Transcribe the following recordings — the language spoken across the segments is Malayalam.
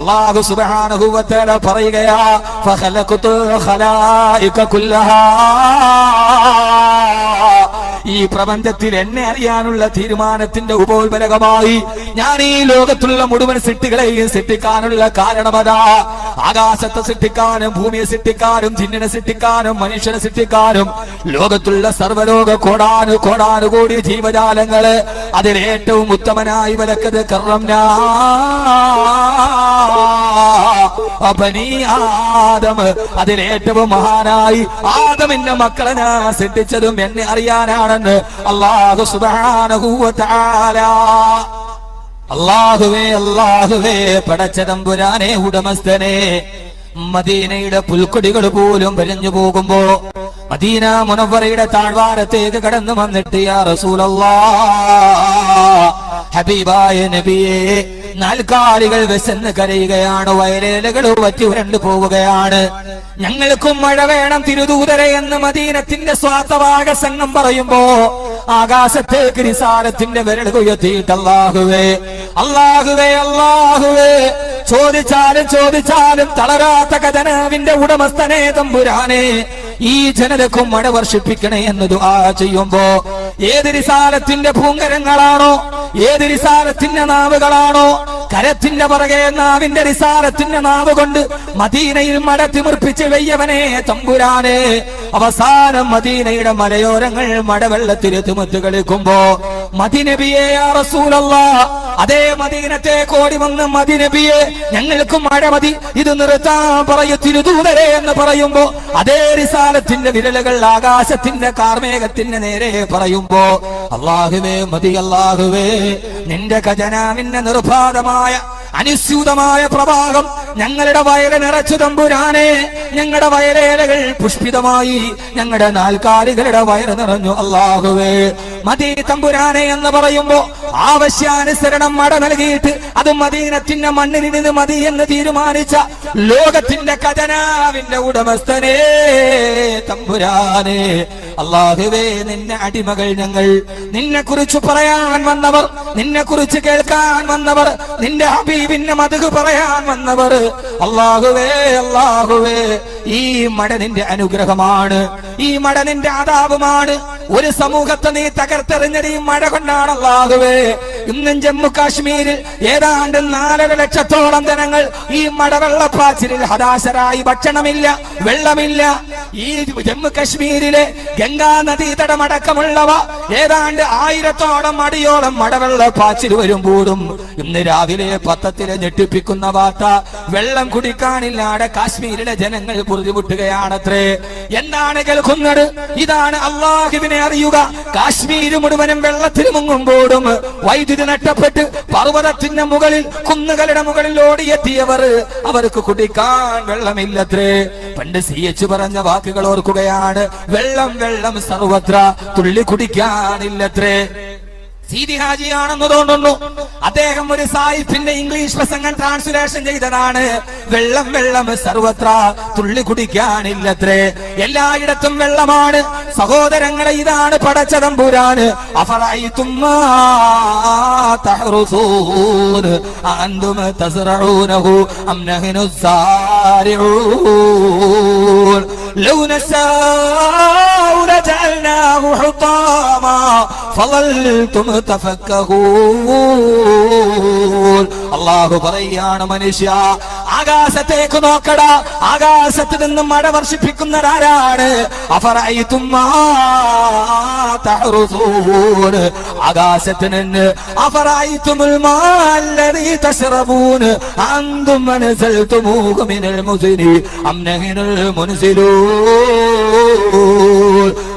അല്ലാഹു സുബ്ഹാനഹു വ തആല പറയുകയാ ഫഖലഖതു ഖലായിക കുല്ലഹാ ഈ പ്രപഞ്ചത്തിൽ എന്നെ അറിയാനുള്ള തീരുമാനത്തിന്റെ ഉപോത്ബലകമായി ഞാൻ ഈ ലോകത്തുള്ള മുഴുവൻ സൃഷ്ടികളെയും സൃഷ്ടിക്കാനുള്ള കാരണമതാ. ആകാശത്തെ സൃഷ്ടിക്കാനും ഭൂമിയെ സൃഷ്ടിക്കാനും ജിന്നിനെ സൃഷ്ടിക്കാനും മനുഷ്യനെ സൃഷ്ടിക്കാനും ലോകത്തുള്ള സർവ്വലോക കോടാനുകോടി ജീവജാലങ്ങള് അതിലേറ്റവും ഉത്തമനായി വലക്കത് കറംനാ ബനീ ആദം, അതിലേറ്റവും മഹാനായി ആദമിന്റെ മക്കളെ ഞാൻ സൃഷ്ടിച്ചതും എന്നെ അറിയാനാണെന്ന് അല്ലാഹു സുബ്ഹാനഹു വ തആല. അല്ലാഹുവേ പടച്ച തമ്പുരാനെ, ഉടമസ്ഥനെ, മദീനയുടെ പുൽക്കൊടികൾ പോലും വരഞ്ഞു പോകുമ്പോ മദീന മുനവ്വറയുടെ താഴ്വാരത്തേക്ക് കടന്നു വന്നിട്ട് യാ റസൂലല്ലാഹ്, ഹബീബായ നബിയേ, നാൽക്കാലികൾ വിശന്ന് കരയുകയാണ്, വയലേലകൾ വറ്റി ഉരണ്ടു പോവുകയാണ്, ഞങ്ങൾക്കും മഴ വേണം തിരുദൂതരെ എന്ന് മദീനത്തിന്റെ സ്വാർത്ഥവാക സംഘം പറയുമ്പോ ആകാശത്തേക്ക് നിസാരത്തിന്റെ വിരൽ ഉയർത്തിയിട്ട് അല്ലാഹുവേ ചോദിച്ചാലും തളരാത്ത ഖജനാവിന്റെ ഉടമസ്ഥനെ തമ്പുരാനെ, ഈ ജനതക്കും മഴ വർഷിപ്പിക്കണേ എന്ന് ദുആ ചെയ്യുമ്പോ ഏത് റിസാലത്തിന്റെ ഭൂങ്കരങ്ങളാണോ, ഏത് റിസാലത്തിന്റെ നാവുകളാണോ കരത്തിന്റെ പുറകെ നാവിന്റെ റിസാലത്തിന്റെ നാവ് കൊണ്ട് മദീനയിൽ മഴ തിമിർപ്പിച്ച് വെയ്യവനെ തമ്പുരാനെ, അവസാനം മദീനയുടെ മലയോരങ്ങൾ മഴവെള്ളത്തിൽ തിമിർത്ത് കളിക്കുമ്പോ മദീനബിയെ യാ റസൂലല്ലാഹ്, അതേ മദീനത്തെ കോടി വന്ന് മദീനബിയെ ഞങ്ങൾക്കും മഴ മതി, ഇത് നിർത്താൻ പറയൂ തിരുദൂതരെ എന്ന് പറയുമ്പോ അതേ റിസാലത്തിന്റെ വിരലുകൾ ആകാശത്തിന്റെ കാർമേഘത്തിന്റെ നേരെ പറയുമ്പോ അല്ലാഹുവേ മതി, അല്ലാഹുവേ നിന്റെ ഖജനാവിന്റെ നിർബാധമായ അനുസ്യൂതമായ പ്രവാഹം ഞങ്ങളുടെ വയറ് നിറച്ചു തമ്പുരാനെ, ഞങ്ങളുടെ വയലേലകൾ പുഷ്പിതമായി, ഞങ്ങളുടെ നാൽക്കാലികളുടെ വയറ് നിറഞ്ഞു അല്ലാഹുവേ മതി തമ്പുരാനെ എന്ന് പറയുമ്പോ ആവശ്യാനുസരണം മഴ നൽകിയിട്ട് അത് മദീനത്തിന്റെ മണ്ണിൽ നിന്ന് മതി എന്ന് തീരുമാനിച്ച ലോകത്തിന്റെ ഖജനാവിന്റെ ഉടമസ്ഥനെ തമ്പുരാനെ, അല്ലാഹുവേ നിന്നെ അടിമകൾ ഞങ്ങൾ, നിന്നെ കുറിച്ച് പറയാൻ വന്നവർ, നിന്നെ കുറിച്ച് കേൾക്കാൻ വന്നവർ, നിന്റെ ഹബീബിന്റെ മദ്ഹ് പറയാൻ വന്നവർ, അല്ലാഹുവേ ഈ മഴ നിന്റെ അനുഗ്രഹമാണ്, ഈ മഴ നിന്റെ ആദാബുമാണ്. ഒരു സമൂഹത്തെ നീ തകർത്തെറിഞ്ഞത് ഈ മഴ കൊണ്ടാണ് അല്ലാഹുവേ. ഇന്നും ജമ്മു കാശ്മീരിൽ ഏതാണ്ട് 4.5 ലക്ഷത്തോളം ജനങ്ങൾ ഈ മഴവെള്ളപ്പാച്ചിലിൽ ഹതാശരായി, ഭക്ഷണമില്ല, വെള്ളമില്ല. ഈ ജമ്മു കാശ്മീരിലെ ഗംഗാ നദീതടമടക്കമുള്ളവ ഏതാണ്ട് 1000 അടിയോളം മഴവെള്ളപ്പാച്ചിൽ വരുമ്പോഴും ഇന്ന് രാവിലെ പത്രത്തിലെ ഞെട്ടിപ്പിക്കുന്ന വാർത്ത, വെള്ളം കുടിക്കാനില്ലാതെ കാശ്മീരിലെ ജനങ്ങൾ ബുദ്ധിമുട്ടുകയാണത്രേ. എന്താണ് കേൾക്കുന്നത്? ഇതാണ് അല്ലാഹുവിനെ അറിയുക. കാശ്മീര് മുഴുവനും വെള്ളത്തിൽ മുങ്ങുമ്പോഴും വൈദ്യുതി നഷ്ടപ്പെട്ട് പർവ്വതത്തിന്റെ മുകളിൽ, കുന്നുകളുടെ മുകളിൽ ഓടിയെത്തിയവർ, അവർക്ക് കുടിക്കാൻ വെള്ളമില്ലത്രേ. പണ്ട് CH പറഞ്ഞ വാക്കുകൾ ഓർക്കുകയാണ്, വെള്ളം സർവത്ര, തുള്ളി കുടിക്കാനില്ലത്രേ. സീതി ഹാജിയാണെന്ന് തോന്നുന്നു, അദ്ദേഹം ഒരു സാഹിബിന്റെ ഇംഗ്ലീഷ് പ്രസംഗം ട്രാൻസ്ലേഷൻ ചെയ്തതാണ്. വെള്ളം സർവത്ര, തുള്ളി കുടിക്കാനില്ലത്രേ. എല്ലായിടത്തും വെള്ളമാണ് സഹോദരങ്ങളെ. ഇതാണ് പടച്ച തമ്പുരാന്. അഫറഅയ്തും മാ തഹ്റുസൂൻ അൻതും തസ്റഊനഹു അം നഹ്നു സാരിഊൻ ലൗ നശാഉ ലജഅൽനാഹു ഹുതാമാ ഫളൽതും തഫക്കഹൂൻ. അല്ലാഹു പറയാണ്, മനുഷ്യ ആകാശത്തേക്ക് നോക്കടാ, ആകാശത്ത് നിന്ന് മഴ വർഷിപ്പിക്കുന്നവരാരാണ്? അഫറഅയ്തും മാ തഹ്റുസൂൻ, ആകാശത്ത് നിന്ന് അഫറഅയ്തുമുൽ മാ അല്ലദീ തശ്റബൂൻ അൻതും അൻസൽതുമൂഹു മിനൽ മുസ്നി അം നഹ്നുൽ മുൻസിലൂൻ.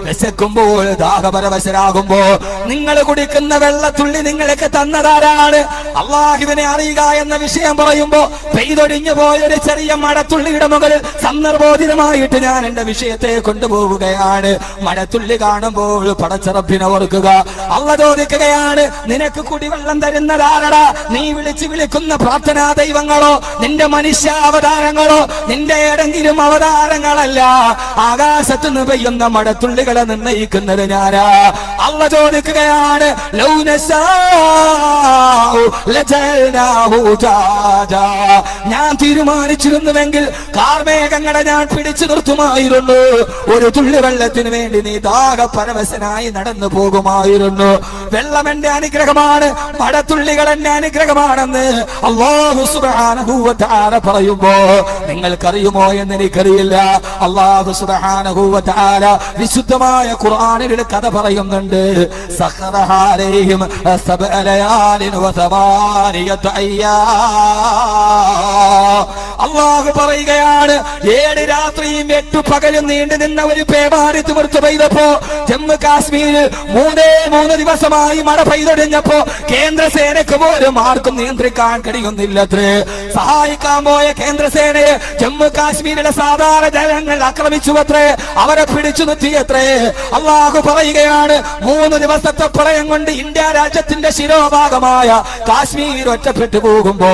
വിശക്കുമ്പോൾ, ദാഹപരവശരാകുമ്പോ നിങ്ങൾ കുടിക്കുന്ന വെള്ളത്തുള്ളി നിങ്ങൾക്ക് തന്നതാരാണ്? അല്ലാഹുവിനെ അറിയുക എന്ന വിഷയം പറയുമ്പോ പെയ്തൊടിഞ്ഞു പോയൊരു ചെറിയ മഴത്തുള്ളിയുടെ മുകളിൽ സന്ദർഭോചിതമായിട്ട് ഞാൻ എന്റെ വിഷയത്തെ കൊണ്ടുപോവുകയാണ്. മഴത്തുള്ളി കാണുമ്പോൾ പടച്ച റബ്ബിനെ ഓർക്കുക. അല്ലാഹു ചോദിക്കുകയാണ്, നിനക്ക് കുടിവെള്ളം തരുന്നതാരടാ? നീ വിളിക്കുന്ന പ്രാർത്ഥനാ ദൈവങ്ങളോ, നിന്റെ മനുഷ്യാവതാരങ്ങളോ, നിന്റെ ഏതെങ്കിലും അവതാരങ്ങളല്ല. ആകാശത്ത് നിന്ന് പെയ്യുന്ന മഴത്തുള്ളികളെ നിർണയിക്കുന്നത് ഞാനാ. അള്ള ചോദിക്കുകയാണ് ലൗ നശാഉ ലജഅൽനാഹു ജാജാ, ഞാൻ തീരുമാനിച്ചിരുന്നുവെങ്കിൽ കാർമേഘങ്ങളെ ഞാൻ പിടിച്ചു നിർത്തുമായിരുന്നു. ഒരു തുള്ളി വെള്ളത്തിന് വേണ്ടി നീ ദാഹപരവശനായി നടന്നു പോകുമായിരുന്നു. വെള്ളം എന്റെ അനുഗ്രഹമാണ്, മഴത്തുള്ളികൾ എന്റെ അനുഗ്രഹമാണെന്ന് അല്ലാഹു സുബ്ഹാനഹു വ തആല പറയുമ്പോ നിങ്ങൾക്കറിയുമോ എന്ന് എനിക്കറിയില്ല. അല്ലാഹു സുബ്ഹാനഹു വ തആല വിശുദ്ധമായ ഖുർആനിൽ ഒരു കഥ പറയുന്നുണ്ട്. സഖറഹാ അലൈഹിം സബ്അ ലയാലിൻ വ സമാനിയത അയ്യാം. അല്ലാഹു പറയുകയാണ് 7 രാത്രിയും 8 പകലും നീണ്ടു നിന്ന ഒരു പേമാരി തിമിർത്ത് പെയ്തപ്പോ ജമ്മു കാശ്മീരിൽ 3 ദിവസമായി മഴ പെയ്തൊടിഞ്ഞപ്പോ കേന്ദ്രസേനയ്ക്ക് പോലും ആർക്കും നിയന്ത്രിക്കാൻ കഴിയുന്നില്ലത്രേ. സഹായിക്കാൻ പോയ കേന്ദ്രസേനയെ ജമ്മു കാശ്മീരിലെ സാധാരണ ജനങ്ങൾ ആക്രമിച്ചുവത്രേ, അവരെ പിടിച്ചു നിർത്തിയത്രേ. അല്ലാഹു പറയുകയാണ് 3 ദിവസത്തെ പ്രളയം കൊണ്ട് ഇന്ത്യ രാജ്യത്തിന്റെ ശിരോഭാഗമായ കാശ്മീർ ഒറ്റപ്പെട്ടു പോകുമ്പോ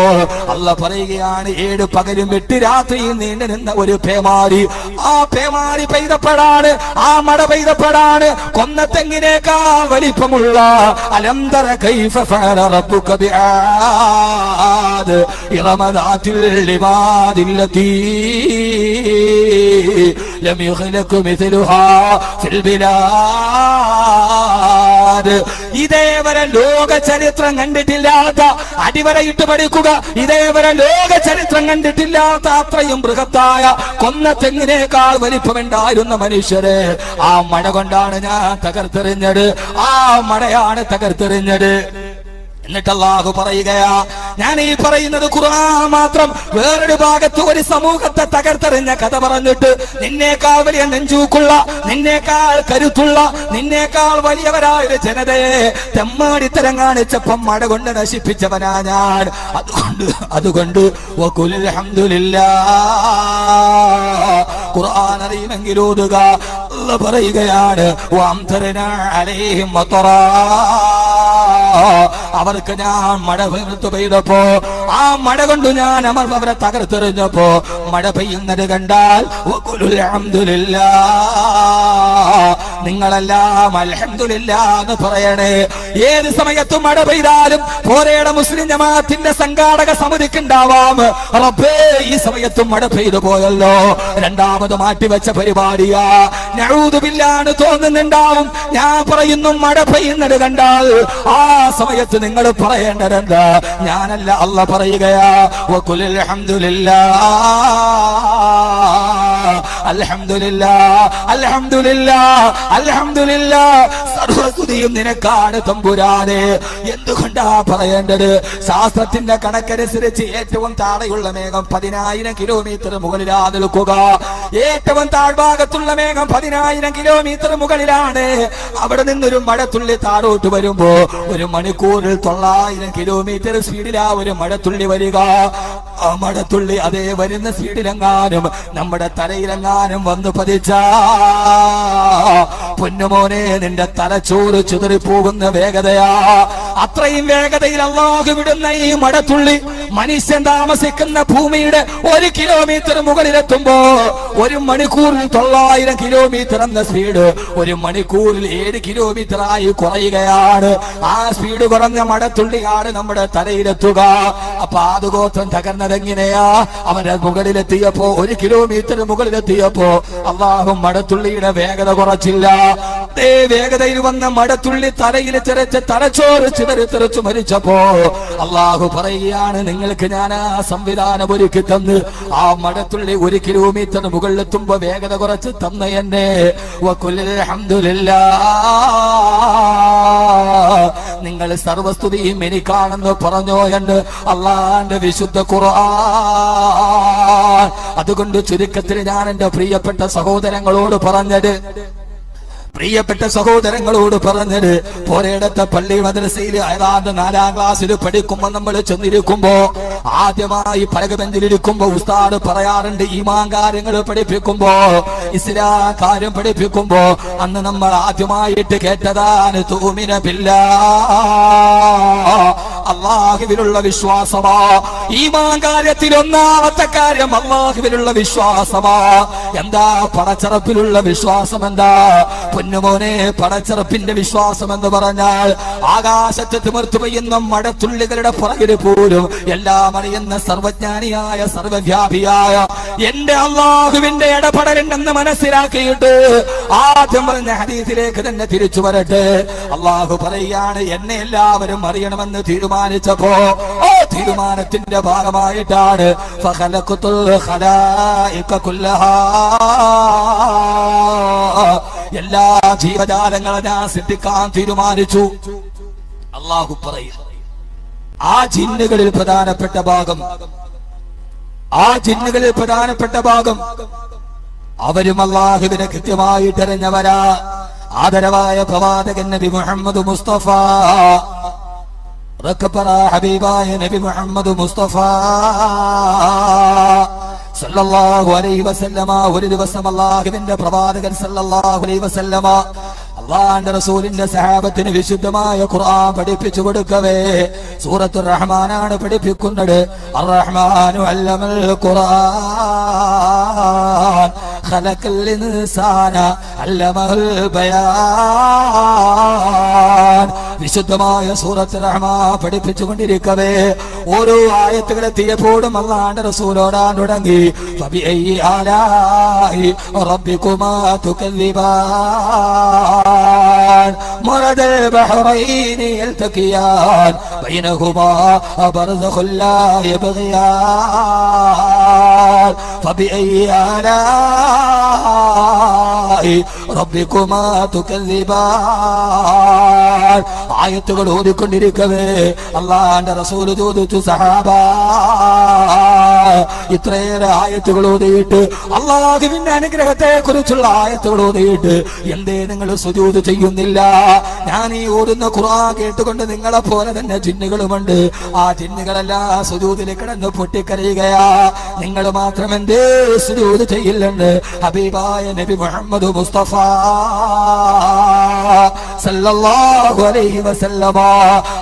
അല്ലാഹു പറയുകയാണ് 7 പകലും 8 രാത്രിയും നീണ്ടു നിന്ന ഒരു പേമാരി. ആ പേമാരി പെയ്തപ്പോഴാണ്, ആ മഴ പെയ്തപ്പോഴാണ് കൊന്നത്തെങ്ങിനേക്കാൾ വലിപ്പമുള്ള അലംതര കൈഫ ഫഅല റബ്ബുക ബിആദ് ഇറമദാതിൽ ലിമാദില്ലതി ലം യുഖ്ലഖു മിസ്ലുഹാ ഫിൽ ബിലാദ്. ഇതേവരെ ലോക ചരിത്രം കണ്ടിട്ടില്ലാത്ത, അടിവരയിട്ട് പഠിക്കുക, ഇതേവരെ ലോക ചരിത്രം കണ്ടിട്ടില്ലാത്ത അത്രയും ബൃഹത്തായ കൊന്നത്തെങ്ങിനേക്കാൾ വലിപ്പമുണ്ടായിരുന്ന മനുഷ്യരെ ആ മഴ കൊണ്ടാണ് ഞാൻ തകർത്തെറിഞ്ഞത്. ആ മഴയാണ് തകർത്തെറിഞ്ഞത്. എന്നിട്ട് അല്ലാഹു പറയുകയാ, ഞാൻ ഈ പറയുന്നത് ഖുർആൻ മാത്രം. വേറൊരു ഭാഗത്ത് ഒരു സമൂഹത്തെ തകർത്തെറിഞ്ഞ കഥ പറഞ്ഞിട്ട് നിന്നേക്കാൾ വലിയ നെഞ്ചൂക്കുള്ള, നിന്നേക്കാൾ കരുത്തുള്ള, നിന്നേക്കാൾ വലിയവരായ ഒരു ജനതയെ തെമ്മാടിത്തരം കാണിച്ചപ്പം മഴ കൊണ്ട് നശിപ്പിച്ചവനാ ഞാൻ. അതുകൊണ്ട് വഖുൽ ഹംദുലില്ലാഹ്. ഖുർആൻ അറിയുമെങ്കിൽ ഓതുക. അല്ലാഹു പറയുകയാണ് വഅംതർനാ അലൈഹിം മതറാ. അവർക്ക് ഞാൻ മഴ പെയ്തപ്പോ, ആ മഴ കൊണ്ട് ഞാൻ അവരെ തകർത്തെറിഞ്ഞപ്പോ മഴ പെയ്യുന്നത് കണ്ടാൽ നിങ്ങളെല്ലാം അൽഹംദുലില്ലാഹ് എന്ന് പറയണേ. ഏത് സമയത്തും മഴ പെയ്താലും പോരേടെ മുസ്ലിം ജമാഅത്തിന്റെ സംഘാടക സമിതിക്കുണ്ടാവാം, റബ്ബേ ഈ സമയത്തും മഴ പെയ്തു പോയല്ലോ, രണ്ടാമത് മാറ്റിവെച്ച പരിപാടിയാ, നഊദു ബില്ലാഹ് തോന്നുന്നുണ്ടാവും. ഞാൻ പറയുന്നു മഴ പെയ്യുന്നത് കണ്ടാൽ ആ സമയത്ത് നിങ്ങൾ പറയേണ്ടതെന്താ? ഞാനല്ല, അല്ലാഹ് പറയുകയാ വഖുൽ അൽഹംദുലില്ലാഹ് അൽഹംദുലില്ലാഹ് അൽഹംദുലില്ലാഹ് അൽഹംദുലില്ലാഹ്. സർവസ്തുതിയും നിനക്കാണ് തമ്പുരാനെ. എന്തുകൊണ്ടാ പറയേണ്ടത്? ശാസ്ത്രത്തിന്റെ കണക്കനുസരിച്ച് ഏറ്റവും താഴെയുള്ള മേഘം 10,000 കിലോമീറ്റർ മുകളിലാ നിൽക്കുക. ഏറ്റവും താഴ്ഭാഗത്തുള്ള മേഘം 10,000 കിലോമീറ്റർ മുകളിലാണ്. അവിടെ നിന്നൊരു മഴത്തുള്ളി താഴോട്ട് വരുമ്പോ 1 മണിക്കൂറിൽ 900 കിലോമീറ്റർ സ്പീഡിലാ ഒരു മഴത്തുള്ളി വരിക. ആ മഴത്തുള്ളി അതേ വരുന്ന സ്പീഡിലെങ്ങാനും നമ്മുടെ തലയിലെങ്ങാനും വന്നു പതിച്ചാ പൊന്നുമോനെ നിന്റെ തലച്ചോറ് ചിതറിപ്പോകുന്ന വേഗതയാ. അത്രയും വേഗതയിൽ അല്ലാഹു വിടുന്ന ഈ മഴത്തുള്ളി മനുഷ്യൻ താമസിക്കുന്ന ഭൂമിയുടെ 1 കിലോമീറ്റർ മുകളിലെത്തുമ്പോ 1 മണിക്കൂറിൽ 900 കിലോമീറ്റർ എന്ന സ്പീഡ് 1 മണിക്കൂറിൽ 7 കിലോമീറ്റർ ആയി കുറയുകയാണ്. ആ സ്പീഡ് കുറഞ്ഞ മഴത്തുള്ളിയാണ് നമ്മുടെ തലയിലെത്തുക. അപ്പൊ ആദ്യഗോത്രം തകർന്നതെങ്ങനെയാ? അവന്റെ മുകളിലെത്തിയപ്പോ 1 കിലോമീറ്റർ മുകളിലെത്തിയപ്പോ അല്ലാഹു മഴത്തുള്ളിയുടെ വേഗത കുറച്ചില്ല. അതേ വേഗതയിൽ വന്ന മഴത്തുള്ളി തലയിൽ തെറിച്ച് തലച്ചോറ് ചിതറിത്തെറിച്ചു മരിച്ചപ്പോ അല്ലാഹു പറയുകയാണ്, നിങ്ങൾക്ക് ഞാൻ ആ സംവിധാനം ഒരുക്കി തന്ന് ആ മഴത്തുള്ളി 1 കിലോമീറ്റർ മുകളിലെത്തുമ്പോ വേഗത കുറച്ച് തന്ന എന്നെ വഖുൽ അൽഹംദുലില്ലാഹ്. നിങ്ങൾ സർവസ്തുതിയും എനിക്കാണെന്ന് പറഞ്ഞോ എന്ന് അല്ലാഹുവിന്റെ വിശുദ്ധ ഖുർആൻ. അതുകൊണ്ട് ചുരുക്കത്തിൽ ഞാൻ എന്റെ പ്രിയപ്പെട്ട സഹോദരങ്ങളോട് പറഞ്ഞത് പോരേടത്തെ പള്ളി മദ്രസയിൽ ഏതാണ്ട് 4ാം ക്ലാസ്സിൽ പഠിക്കുമ്പോ നമ്മൾ ചെന്നിരിക്കുമ്പോ ആദ്യമായി പലകബെഞ്ചിലിരിക്കുമ്പോ ഉസ്താദ് പറയാറുണ്ട് ഈമാൻ കാര്യങ്ങൾ പഠിപ്പിക്കുമ്പോ, ഇസ്ലാം കാര്യം പഠിപ്പിക്കുമ്പോ അന്ന് നമ്മൾ ആദ്യമായിട്ട് കേട്ടതാണ് തുഅ്മിന ബില്ലാഹ്, അല്ലാഹുവിലുള്ള വിശ്വാസമാ. ഈമാൻ കാര്യത്തിൽ ഒന്നാമത്തെ കാര്യം അല്ലാഹുവിലുള്ള വിശ്വാസമാ. എന്താ? പടച്ചറപ്പിലുള്ള വിശ്വാസം. എന്താ? പൊന്നുമോനെ, പടച്ചറപ്പിന്റെ വിശ്വാസം എന്ന് പറഞ്ഞാൽ ആകാശത്ത് തിമിർത്തു പെയ്യുന്ന മഴത്തുള്ളികളുടെ പുറകില് പോലും എല്ലാം അറിയുന്ന സർവജ്ഞാനിയായ സർവവ്യാപിയായ എന്റെ അള്ളാഹുവിന്റെ ഇടപെടലുണ്ടെന്ന് മനസ്സിലാക്കിയിട്ട് ആദ്യം പറഞ്ഞ ഹദീസിലേക്ക് തന്നെ തിരിച്ചു വരട്ടെ. അള്ളാഹു പറയുകയാണ്, എന്നെ എല്ലാവരും അറിയണമെന്ന് തീരുമാനിച്ചപ്പോ ആ തീരുമാനത്തിന്റെ ഭാഗമായിട്ടാണ് എല്ലാ ജീവജാലങ്ങളെ ഞാൻ സൃഷ്ടിക്കാൻ തീരുമാനിച്ചു. അള്ളാഹു പറയും, ആ ജിന്നുകളിൽ പ്രധാനപ്പെട്ട ഭാഗം അവരും അള്ളാഹുവിനെ കൃത്യമായിട്ട് അറിഞ്ഞവരാ. ആദരവായ പ്രവാചകൻ നബി മുഹമ്മദ് മുസ്തഫ, ഹബീബായ നബി മുഹമ്മദ് മുസ്തഫ സല്ലല്ലാഹു അലൈഹി വസല്ലമ ഒരു ദിവസം അള്ളാഹുവിന്റെ പ്രവാചകൻ സല്ലല്ലാഹു അലൈഹി വസല്ലമ അള്ളാഹുവിന്റെ റസൂലിന്റെ സഹാബത്തിന് വിശുദ്ധമായ ഖുർആൻ പഠിപ്പിച്ചു കൊടുക്കവേ സൂറത്തുർ റഹ്മാനാണ് പഠിപ്പിക്കുന്നത്. അർ റഹ്മാനു അല്ലമൽ ഖുർആൻ ഖലഖൽ ഇൻസാന അല്ലമൽ ബയാൻ. വിശുദ്ധമായ സൂറത്തുർ റഹ്മാൻ പഠിപ്പിച്ചുകൊണ്ടിരിക്കവേ ഓരോ ആയത്തുകൾ എത്തിയപ്പോഴും അള്ളാഹുവിന്റെ റസൂലോടാൻ തുടങ്ങി, ഫബിഅയ്യി ആലാഇ റബ്ബികുമാ തുകല്ലിബാൻ മറദൽ ബഹ്റൈനി യൽതഖിയാൻ ബൈനഹുമാ ബർസഖുൻ ലാ യബ്ഗിയാൻ ഫബിഅയ്യി ആലാഇ റബ്ബികുമാ തുകല്ലിബാൻ. ആയത്തുകൾ ഓതിക്കൊണ്ടിരിക്കവേ അള്ളാഹുവിന്റെ റസൂൽ ചോദിച്ചു, സഹാബ, ഇത്രയേറെ ആയത്തുകൾ ഓതിയിട്ട് അള്ളാഹുവിന്റെ അനുഗ്രഹത്തെ കുറിച്ചുള്ള ആയത്തുകൾ ഓതിയിട്ട് എന്തേ നിങ്ങൾ സുജൂദ് ചെയ്യുന്നില്ല? ഞാൻ ഈ ഓതുന്ന ഖുർആൻ കേട്ടുകൊണ്ട് നിങ്ങളെ പോലെ തന്നെ ജിന്നുകളുമുണ്ട്. ആ ജിന്നുകളെല്ലാം സുജൂദിൽ കിടന്ന് പൊട്ടിക്കരയുകയാ. നിങ്ങൾ മാത്രം എന്തേ സുജൂദ് ചെയ്യില്ലെന്ന് ഹബീബായ നബി മുഹമ്മദ് മുസ്തഫ സല്ലല്ലാഹു അലൈഹി വസല്ലമ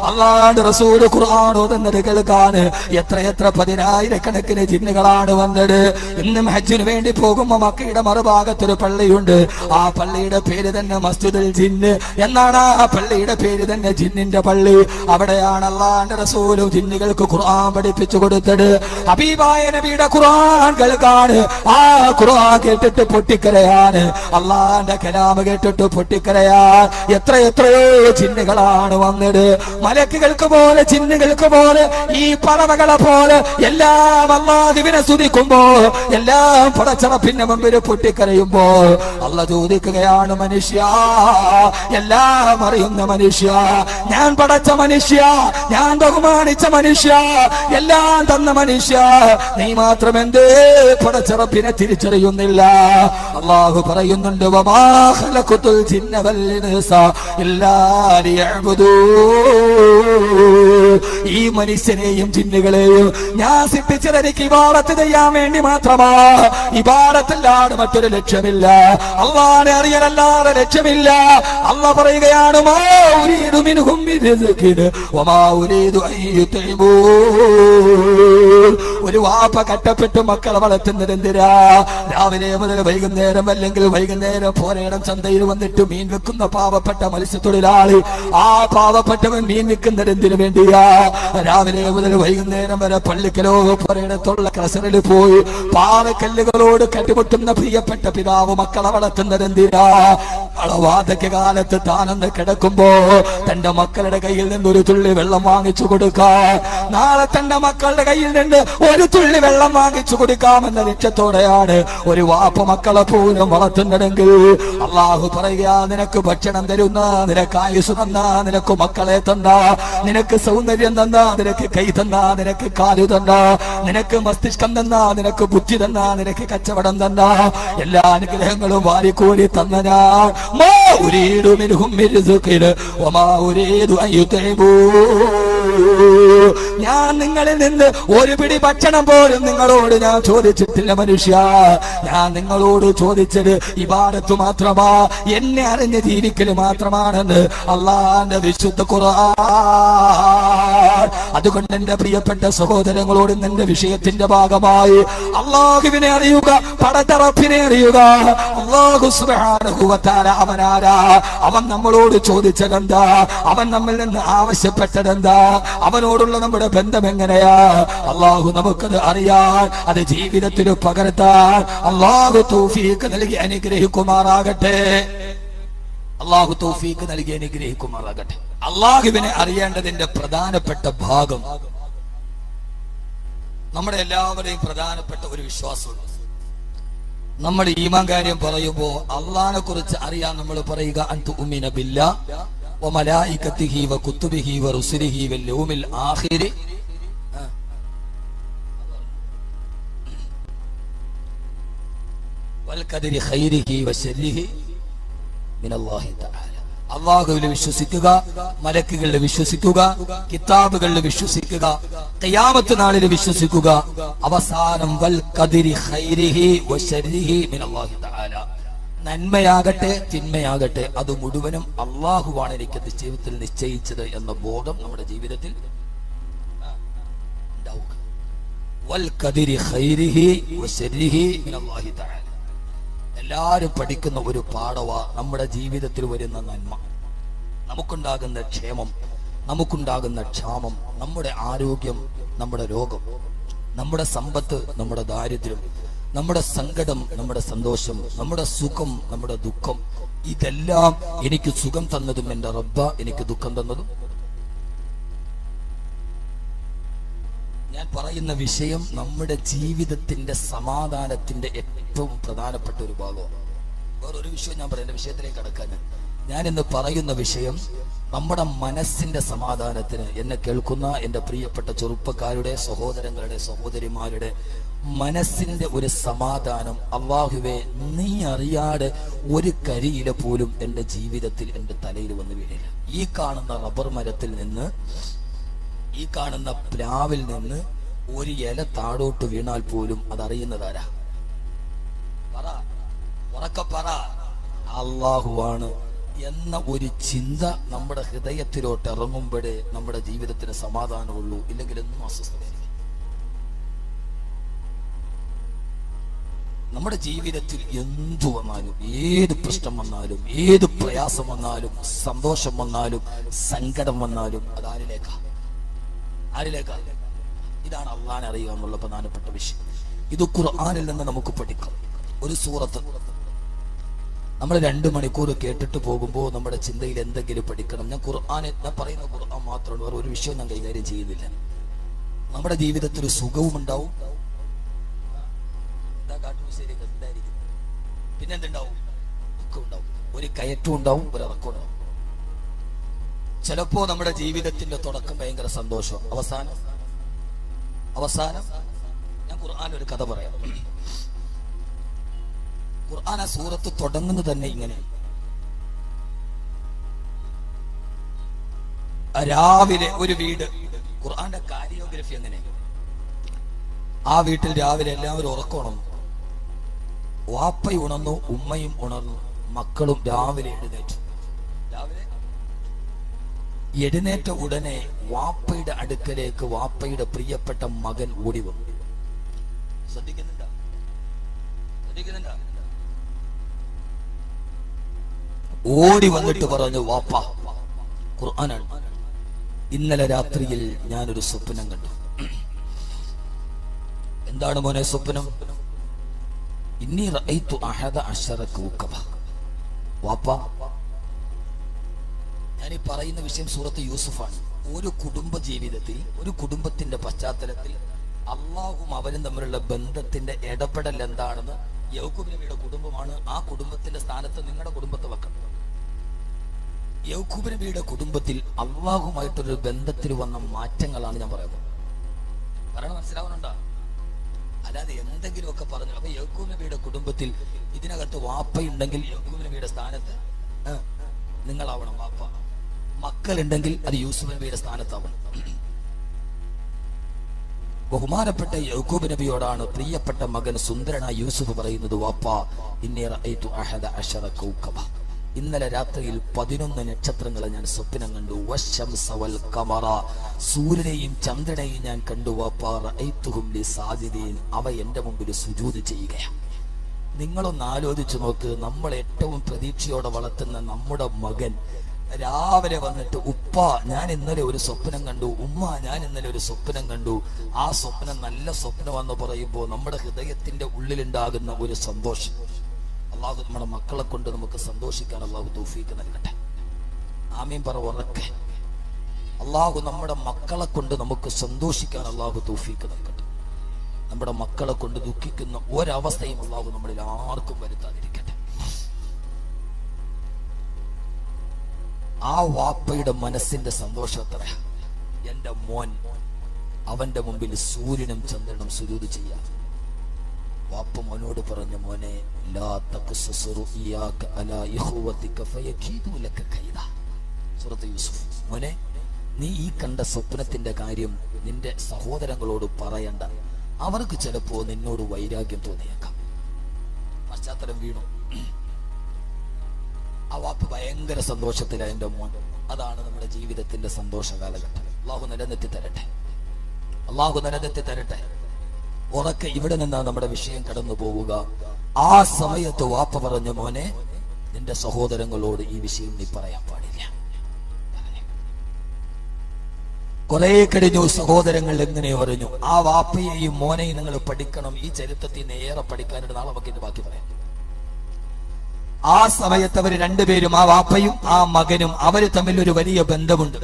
അല്ലാഹുവിന്റെ റസൂൽ ഖുർആൻ ഓതുന്നത് കേൾക്കാൻ എത്ര പതിനായിരക്കണക്കിന് ജിന്നുകളാണ് വന്നത്. ഇന്നും ഹജ്ജിന് വേണ്ടി പോകുമ്പോ മക്കയുടെ മറുഭാഗത്തൊരു പള്ളിയുണ്ട്. ആ പള്ളിയുടെ പേര് തന്നെ മസ്ജിദുൽ ജിന്ന് എന്നാണ്. ആ പള്ളിയുടെ പേര് തന്നെ ജിന്നിന്റെ പള്ളി. അവിടെയാണ് അല്ലാഹുവിന്റെ റസൂൽ ജിന്നുകൾക്ക് ഖുർആൻ പഠിപ്പിച്ചു കൊടുത്തത്. ഹബീബായ നബിയുടെ ഖുർആൻ കേൾക്കാൻ, ആ ഖുർആൻ കേട്ടിട്ട് പൊട്ടിക്കരയാണ്. അല്ലാഹുവിന്റെ കലാം കേട്ടിട്ട് പൊട്ടിക്കരയാൻ എത്രയോ ജിന്നുകളാണ് വന്നത്. മലക്കുകൾക്ക് പോലെ ജിന്നുകൾക്ക് പോലെ ഈ പറവകളെ പോലെ എല്ലാം അല്ലാഹുവിനെ സ്തുതിക്കുമ്പോ, എല്ലാം പടച്ചറപ്പിന്റെ മുമ്പിൽ പൊട്ടിക്കരയുമ്പോ അല്ലാഹു ചോദിക്കുകയാണ്, മനുഷ്യ, എല്ലാം അറിയുന്ന മനുഷ്യ, ഞാൻ പടച്ച മനുഷ്യ, ഞാൻ ബഹുമാനിച്ച മനുഷ്യ, എല്ലാം തന്ന മനുഷ്യ, നീ മാത്രം എന്തേ പടച്ചറപ്പിനെ തിരിച്ചറിയുന്നില്ല? അല്ലാഹു പറയുന്നുണ്ട്, വമാ ഖലഖതുൽ ജിന്ന വൽ ഇൻസ ഇല്ലാ ലിയഅ്ബുദൂൻ. ഈ മനുഷ്യനെയും ജിന്നുകളെയും ഞാൻ സൃഷ്ടിച്ചത് എനിക്ക് ഇബാദത്ത് ചെയ്യാൻ വേണ്ടി മാത്രമാ. ഇബാദത്തല്ലാതെ മറ്റൊരു ലക്ഷ്യമില്ല. അല്ലാഹുവിനെ അറിയലല്ലാതെ ലക്ഷ്യമില്ല. അല്ലാഹു പറയുകയാണ്, മാ ഉരീദു മിൻഹും മിൻ റിസ്ഖിൻ വമാ ഉരീദു അൻ യുത്ഇമൂൻ. ഒരു വാപ്പ കട്ടപ്പെട്ട് മക്കളെ വളർത്തുന്നത് എന്തിനാ? രാവിലെ മുതൽ വൈകുന്നേരം, അല്ലെങ്കിൽ വൈകുന്നേരം പോരേണം ചന്തയിൽ വന്നിട്ട് മീൻ വെക്കുന്ന പാവപ്പെട്ട മത്സ്യത്തൊഴിലാളി, ആ പാവപ്പെട്ടവൻ മീൻ വെക്കുന്നത് എന്തിനു വേണ്ടിയാ? രാവിലെ മുതൽ വൈകുന്നേരം വരെ പള്ളിക്കലോ പുരയിടത്തുള്ള ക്ലസ്റ്ററിൽ പോയി പാറക്കല്ലുകളോട് കെട്ടിമുട്ടുന്ന പ്രിയപ്പെട്ട പിതാവ് മക്കളെ വളർത്തുന്നത് എന്തിനാ? വാർദ്ധക്യകാലത്ത് താനൊന്ന് കിടക്കുമ്പോ തന്റെ മക്കളുടെ കയ്യിൽ നിന്ന് ഒരു തുള്ളി വെള്ളം വാങ്ങിച്ചു കൊടുക്കാം, നാളെ തന്റെ മക്കളുടെ കയ്യിൽ നിന്ന് ഒരു തുള്ളി വെള്ളം വാങ്ങിച്ചു കൊടുക്കാമെന്ന ലക്ഷ്യത്തോടെയാണ് ഒരു വാപ്പ മക്കളെ പോലും വളർത്തുന്നതെങ്കിൽ അള്ളാഹു പറയുക, നിനക്ക് ഭക്ഷണം തരുന്ന, നിനക്ക് ആയുസ് തന്ന, നിനക്ക് മക്കളെ തന്ന, നിനക്ക് സൗന്ദര്യം തന്ന, നിനക്ക് കൈ തന്ന, നിനക്ക് കാലു തന്ന, നിനക്ക് മസ്തിഷ്കം തന്ന, നിനക്ക് ബുദ്ധി തന്ന, നിനക്ക് കച്ചവടം തന്ന, എല്ലാ അനുഗ്രഹങ്ങളും വാരിക്കോരി തന്ന ഞാൻ മാ ഉരീദു മിൻഹും മിൻ റിസ്ഖിൻ വമാ ഉരീദു അൻ യുത്ഇമൂൻ. ഞാൻ നിങ്ങളിൽ നിന്ന് ഒരു പിടി ഭക്ഷണം പോലും നിങ്ങളോട് ഞാൻ ചോദിച്ചിട്ടില്ല മനുഷ്യ. ഞാൻ നിങ്ങളോട് ചോദിച്ചത് ഇബാദത്ത് മാത്രമാ, എന്നെ അറിഞ്ഞ് ജീവിക്കല് മാത്രമാണെന്ന് അള്ളാന്റെ വിശുദ്ധ ഖുർആൻ. അതുകൊണ്ട് എന്റെ പ്രിയപ്പെട്ട സഹോദരങ്ങളോട് എന്റെ വിഷയത്തിന്റെ ഭാഗമായി അള്ളാഹുവിനെ അറിയുക, പടച്ചറപ്പിനെ അറിയുക. അള്ളാഹു സുബ്ഹാനഹു വ തആല അവനാരാ? അവൻ നമ്മളോട് ചോദിച്ചതെന്താ? അവൻ നമ്മിൽ നിന്ന് ആവശ്യപ്പെട്ടതെന്താ? അവനോടുള്ള നമ്മുടെ ബന്ധം എങ്ങനെയാ? അള്ളാഹു നമുക്കത് അറിയാൻ, അത് ജീവിതത്തിൽ പകർത്താൻ അള്ളാഹു തൗഫീഖ് നൽകി അനുഗ്രഹിക്കുമാറാകട്ടെ. അള്ളാഹു തൗഫീഖ് നൽകി അനുഗ്രഹിക്കുമാറാകട്ടെ. അള്ളാഹുവിനെ അറിയേണ്ടതിന്റെ പ്രധാനപ്പെട്ട ഭാഗം, നമ്മുടെ എല്ലാവരുടെയും പ്രധാനപ്പെട്ട ഒരു വിശ്വാസമുണ്ട്. നമ്മൾ ഈമാൻ കാര്യം പറയുമ്പോ അള്ളാഹിനെ കുറിച്ച് അറിയാൻ നമ്മൾ പറയുക അൻതുമിന ബില്ലാഹ് വ മലായികതിഹി വ കുതുബിഹി വ റുസുലിഹി വൽ യൗമിൽ ആഖിർ വൽ ഖദരി ഖൈരിഹി വ ശർരിഹി മിനല്ലാഹി തആല. അല്ലാഹുവിൽ വിശ്വസിക്കുക, മലക്കുകളിൽ വിശ്വസിക്കുക, കിതാബുകളിൽ വിശ്വസിക്കുക, ഖിയാമത്ത് നാളിൽ വിശ്വസിക്കുക, അവസാനം വൽ ഖദരി ഖൈരിഹി വ ശർരിഹി മിനല്ലാഹി തആല. നന്മയാകട്ടെ തിന്മയാകട്ടെ അത് മുഴുവനും അള്ളാഹുവാണ് എനിക്ക് ജീവിതത്തിൽ നിശ്ചയിച്ചത് എന്ന ബോധം നമ്മുടെ ജീവിതത്തിൽ ഉണ്ടാവുക. വൽ ഖദരി ഖൈരിഹി വ ശർരിഹി മിനല്ലാഹി തആല. എല്ലാവരും പഠിക്കുന്ന ഒരു പാഠവാ നമ്മുടെ ജീവിതത്തിൽ വരുന്ന നന്മ, നമുക്കുണ്ടാകുന്ന ക്ഷേമം, നമുക്കുണ്ടാകുന്ന ക്ഷാമം, നമ്മുടെ ആരോഗ്യം, നമ്മുടെ രോഗം, നമ്മുടെ സമ്പത്ത്, നമ്മുടെ ദാരിദ്ര്യം, നമ്മുടെ സങ്കടം, നമ്മുടെ സന്തോഷം, നമ്മുടെ സുഖം, നമ്മുടെ ദുഃഖം, ഇതെല്ലാം എനിക്ക് സുഖം തന്നതും എന്റെ റബ്ബ എനിക്ക് ദുഃഖം തന്നതും. ഞാൻ പറയുന്ന വിഷയം നമ്മുടെ ജീവിതത്തിന്റെ സമാധാനത്തിന്റെ ഏറ്റവും പ്രധാനപ്പെട്ട ഒരു ഭാഗമാണ്. വേറൊരു വിഷയം ഞാൻ പറയാം, എന്റെ വിഷയത്തിലേക്ക് കടക്കാൻ. ഞാൻ ഇന്ന് പറയുന്ന വിഷയം നമ്മുടെ മനസ്സിന്റെ സമാധാനത്തിന്, എന്നെ കേൾക്കുന്ന എന്റെ പ്രിയപ്പെട്ട ചെറുപ്പക്കാരുടെ, സഹോദരങ്ങളുടെ, സഹോദരിമാരുടെ മനസ്സിന്റെ ഒരു സമാധാനം. അല്ലാഹുവേ, നീ അറിയാതെ ഒരു കരിയില പോലും എന്റെ ജീവിതത്തിൽ എന്റെ തലയിൽ വന്ന് വീണില്ല. ഈ കാണുന്ന റബ്ബർ മരത്തിൽ നിന്ന്, ഈ കാണുന്ന പ്ലാവിൽ നിന്ന് ഒരു ഇല താഴോട്ട് വീണാൽ പോലും അതറിയുന്നതാരാ? പറ, ഉറക്കെ പറ. അല്ലാഹുവാണ് എന്ന ഒരു ചിന്ത നമ്മുടെ ഹൃദയത്തിലോട്ട് ഇറങ്ങുമ്പോഴേ നമ്മുടെ ജീവിതത്തിന് സമാധാനമുള്ളൂ. ഇല്ലെങ്കിൽ എന്നും അസ്വസ്ഥതയായിരിക്കും. നമ്മുടെ ജീവിതത്തിൽ എന്തു വന്നാലും, ഏത് പ്രശ്നം വന്നാലും, ഏത് പ്രയാസം വന്നാലും, സന്തോഷം വന്നാലും, സങ്കടം വന്നാലും അത് ആരിലേക്കാ? ഇതാണ് അള്ളാഹനെ അറിയുക എന്നുള്ള പ്രധാനപ്പെട്ട വിഷയം. ഇത് ഖുർആനിൽ നിന്ന് നമുക്ക് പഠിക്കാം. ഒരു സൂറത്ത് നമ്മൾ 2 മണിക്കൂർ കേട്ടിട്ട് പോകുമ്പോൾ നമ്മുടെ ചിന്തയിൽ എന്തെങ്കിലും പഠിക്കണം. ഞാൻ പറയുന്ന ഖുർആൻ മാത്രമാണ്, വേറെ ഒരു വിഷയം ഞാൻ കൈകാര്യം ചെയ്യുന്നില്ല. നമ്മുടെ ജീവിതത്തിൽ ഒരു സുഖവും ഉണ്ടാവും, പിന്നെ എന്തുണ്ടാവും? ദുഃഖം ഉണ്ടാവും, ഒരു കയറ്റം ഉണ്ടാവും, ഒരു ഇറക്കം ഉണ്ടാവും. ചിലപ്പോ നമ്മുടെ ജീവിതത്തിന്റെ തുടക്കം ഭയങ്കര സന്തോഷം, അവസാനം ഞാൻ ഖുർആൻ ഒരു കഥ പറയാം. ഖുർആൻ ആ സൂറത്ത് തുടങ്ങുന്നത് തന്നെ ഇങ്ങനെ: രാവിലെ ഒരു വീട്. ഖുർആന്റെ കാരിയോഗ്രഫി എങ്ങനെ? ആ വീട്ടിൽ രാവിലെ എല്ലാവരും ഉറക്കമുണർന്നു. വാപ്പയും ഉണർന്നു, ഉമ്മയും ഉണർന്നു, മക്കളും രാവിലെ എഴുന്നേറ്റു. എഴുന്നേറ്റ ഉടനെ വാപ്പയുടെ അടുക്കലേക്ക് വാപ്പയുടെ പ്രിയപ്പെട്ട മകൻ ഓടി വന്നു. ശ്രദ്ധിക്കുന്നുണ്ടോ? ഓടി വന്നിട്ട് പറഞ്ഞു, വാപ്പ, ഖുർആനാണ്, ഇന്നലെ രാത്രിയിൽ ഞാനൊരു സ്വപ്നം കണ്ടു. എന്താണ് മോനെ സ്വപ്നം? ഇന്നി റഅയ്തു അഹദ അശറ കൗകബ. വാപ്പ, ഞാൻ ഈ പറയുന്ന വിഷയം സൂറത്ത് യൂസുഫാണ്. ഒരു കുടുംബ ജീവിതത്തിൽ, ഒരു കുടുംബത്തിന്റെ പശ്ചാത്തലത്തിൽ അള്ളാഹും അവനും തമ്മിലുള്ള ബന്ധത്തിന്റെ ഇടപെടൽ എന്താണെന്ന്. യൗക്കൂബ് നബിയുടെ കുടുംബമാണ്, ആ കുടുംബത്തിന്റെ സ്ഥാനത്ത് നിങ്ങളുടെ കുടുംബത്തെ വെക്കണം. യൗക്കൂബ് നബിയുടെ കുടുംബത്തിൽ അള്ളാഹുമായിട്ടൊരു ബന്ധത്തിൽ വന്ന മാറ്റങ്ങളാണ് ഞാൻ പറയുന്നത്. പറയണ മനസ്സിലാവുന്നുണ്ടോ? അല്ലാതെ എന്തെങ്കിലുമൊക്കെ പറഞ്ഞു. അപ്പൊ യൗക്കൂബ് നബിയുടെ കുടുംബത്തിൽ ഇതിനകത്ത് വാപ്പയുണ്ടെങ്കിൽ യൗക്കൂബ് നബിയുടെ സ്ഥാനത്ത് നിങ്ങളാവണം വാപ്പ. മക്കളുണ്ടെങ്കിൽ അത് യൂസുഫ് നബിയുടെ സ്ഥാനത്താവണം. ബഹുമാനപ്പെട്ട യാക്കൂബ് നബിയോടാണ് പ്രിയപ്പെട്ട മകൻ സുന്ദരനായ യൂസുഫ് പറയുന്നത്, വാപ്പാ ഇന്നി റഅയ്തു അഹദ അശറ കൗകബ, ഇന്നലെ രാത്രിയിൽ 11 നക്ഷത്രങ്ങളെ ഞാൻ സ്വപ്നം കണ്ടു. വശംസ വൽ ഖമറ, സൂര്യനെയും ചന്ദ്രനെയും ഞാൻ കണ്ടു. വാപ്പാ റഅയ്തുഹും ലി സാജിദീൻ, അവ എന്റെ മുമ്പിൽ സുജൂദ് ചെയ്യുകയാണ്. നിങ്ങളൊന്ന് ആലോചിച്ചു നോക്ക്, നമ്മൾ ഏറ്റവും പ്രതീക്ഷയോടെ വളർത്തുന്ന നമ്മുടെ മകൻ രാവിലെ വന്നിട്ട് ഉപ്പ ഞാൻ ഇന്നലെ ഒരു സ്വപ്നം കണ്ടു, ഉമ്മ ഞാൻ ഇന്നലെ ഒരു സ്വപ്നം കണ്ടു, ആ സ്വപ്നം നല്ല സ്വപ്നമെന്ന് പറയുമ്പോൾ നമ്മുടെ ഹൃദയത്തിന്റെ ഉള്ളിലുണ്ടാകുന്ന ഒരു സന്തോഷം. അള്ളാഹു നമ്മുടെ മക്കളെ കൊണ്ട് നമുക്ക് സന്തോഷിക്കാൻ അള്ളാഹു തൗഫീക്ക് നൽകട്ടെ. ആമീൻ പറ ഉറക്കെ. അള്ളാഹു നമ്മുടെ മക്കളെ കൊണ്ട് നമുക്ക് സന്തോഷിക്കാൻ അള്ളാഹു തൗഫീക്ക് നൽകട്ടെ. നമ്മുടെ മക്കളെ കൊണ്ട് ദുഃഖിക്കുന്ന ഒരവസ്ഥയും അള്ളാഹു നമ്മളിൽ ആർക്കും വരുത്താതിരിക്കട്ടെ. ആ വാപ്പയുടെ മനസ്സിന്റെ സന്തോഷം എത്ര! എന്റെ മോൻ അവന്റെ മുമ്പിൽ സൂര്യനും ചന്ദ്രനും സുജൂദ് ചെയ്യാം. വാപ്പ മോനോട് പറഞ്ഞു, മോനെ ലാ തഖ്സസു റുഇയാക അലാ ഇഖ്വതിക ഫയകീദു ലക കൈദ. സൂറത്ത് യൂസുഫ്. മോനെ, നീ ഈ കണ്ട സ്വപ്നത്തിന്റെ കാര്യം നിന്റെ സഹോദരങ്ങളോട് പറയണ്ട, അവർക്ക് ചിലപ്പോ നിന്നോട് വൈരാഗ്യം തോന്നിയേക്കാം. പശ്ചാത്തലം വീണു. ആ വാപ്പ് ഭയങ്കര സന്തോഷത്തിലാണ് എന്റെ മോൻ. അതാണ് നമ്മുടെ ജീവിതത്തിന്റെ സന്തോഷ കാലഘട്ടം. അള്ളാഹു നിലനിർത്തി തരട്ടെ, അള്ളാഹു നിലനിർത്തി തരട്ടെ. ഉറക്കെ ഇവിടെ നിന്നാണ് നമ്മുടെ വിഷയം കടന്നു പോവുക. ആ സമയത്ത് വാപ്പ പറഞ്ഞു, മോനെ നിന്റെ സഹോദരങ്ങളോട് ഈ വിഷയം നീ പറയാൻ പാടില്ല. കുറെ കഴിഞ്ഞു, സഹോദരങ്ങൾ എങ്ങനെ പറഞ്ഞു. ആ വാപ്പയെയും മോനെയും നിങ്ങൾ പഠിക്കണം. ഈ ചരിത്രത്തിൽ നിന്ന് ഏറെ പഠിക്കാനായിട്ട് നാളെ നമുക്ക് ഇത് ബാക്കി പറയാം. ആ സമയത്ത് അവർ രണ്ടുപേരും, ആ വാപ്പയും ആ മകനും, അവര് തമ്മിൽ ഒരു വലിയ ബന്ധമുണ്ട്.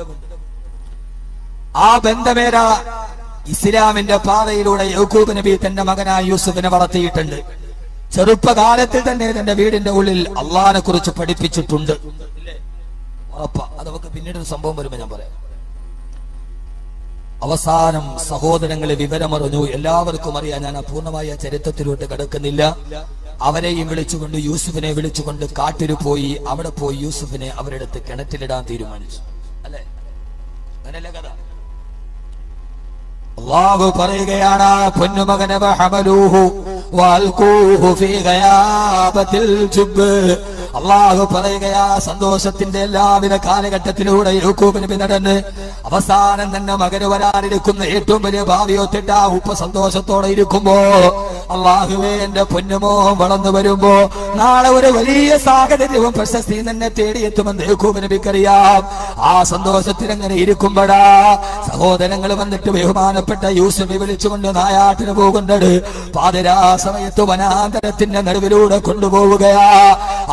ആ ബന്ധമേരാ ഇസ്ലാമിന്റെ പാതയിലൂടെ യാക്കൂബ് നബി തന്റെ മകനായ യൂസുഫിനെ വളർത്തിയിട്ടുണ്ട്. ചെറുപ്പകാലത്തിൽ തന്നെ തന്റെ വീടിന്റെ ഉള്ളിൽ അള്ളാഹിനെ കുറിച്ച് പഠിപ്പിച്ചിട്ടുണ്ട്. ഉറപ്പാ. അത് നമുക്ക് പിന്നീട് ഒരു സംഭവം വരുമ്പോ ഞാൻ പറയാം. അവസാനം സഹോദരങ്ങളെ വിവരമറിഞ്ഞു. എല്ലാവർക്കും അറിയാം. ഞാൻ പൂർണ്ണമായ ചരിത്രത്തിലോട്ട് കിടക്കുന്നില്ല. അവരെയും വിളിച്ചുകൊണ്ട്, യൂസുഫിനെ വിളിച്ചുകൊണ്ട് കാട്ടിൽ പോയി. അവിടെ പോയി യൂസുഫിനെ അവരുടെ അടുത്ത് കിണറ്റിലിടാൻ തീരുമാനിച്ചു. അല്ലെ? അങ്ങനല്ലേ കഥ? അല്ലാഹു പറയുകയാണ്, പൊന്നുമകനെ വഹമലൂഹു വൽഖൂഹു ഫീ ഗയാബത്തിൽ ജുബ്. അല്ലാഹു പറയുകയാ, സന്തോഷത്തിന്റെ എല്ലാവിധ കാലഘട്ടത്തിലൂടെ യാക്കൂബ് നബി നടന്ന് അവസാനം തന്നെ മകന് വരാനിരിക്കുന്ന ഏറ്റവും വലിയ ഭാവിയൊത്തിട്ട് ആ ഉപ്പ സന്തോഷത്തോടെ ഇരിക്കുമ്പോ, അല്ലാഹുവേ എന്റെ പൊന്നുമോ വളർന്നു വരുമ്പോ നാളെ ഒരു വലിയ സാഹചര്യവും പ്രശസ്തിയും തന്നെ തേടിയെത്തുമെന്ന് യാക്കൂബ് നബിക്കറിയാം. ആ സന്തോഷത്തിൽ അങ്ങനെ ഇരിക്കുമ്പോഴാ സഹോദരങ്ങൾ വന്നിട്ട് ബഹുമാനപ്പെട്ട യൂസുഫെ വിളിച്ചുകൊണ്ട് നായാട്ടിന് പോകുന്നുണ്ട്. പാതിരാ സമയത്ത് വനാന്തരത്തിന്റെ നടുവിലൂടെ കൊണ്ടുപോവുകയാ.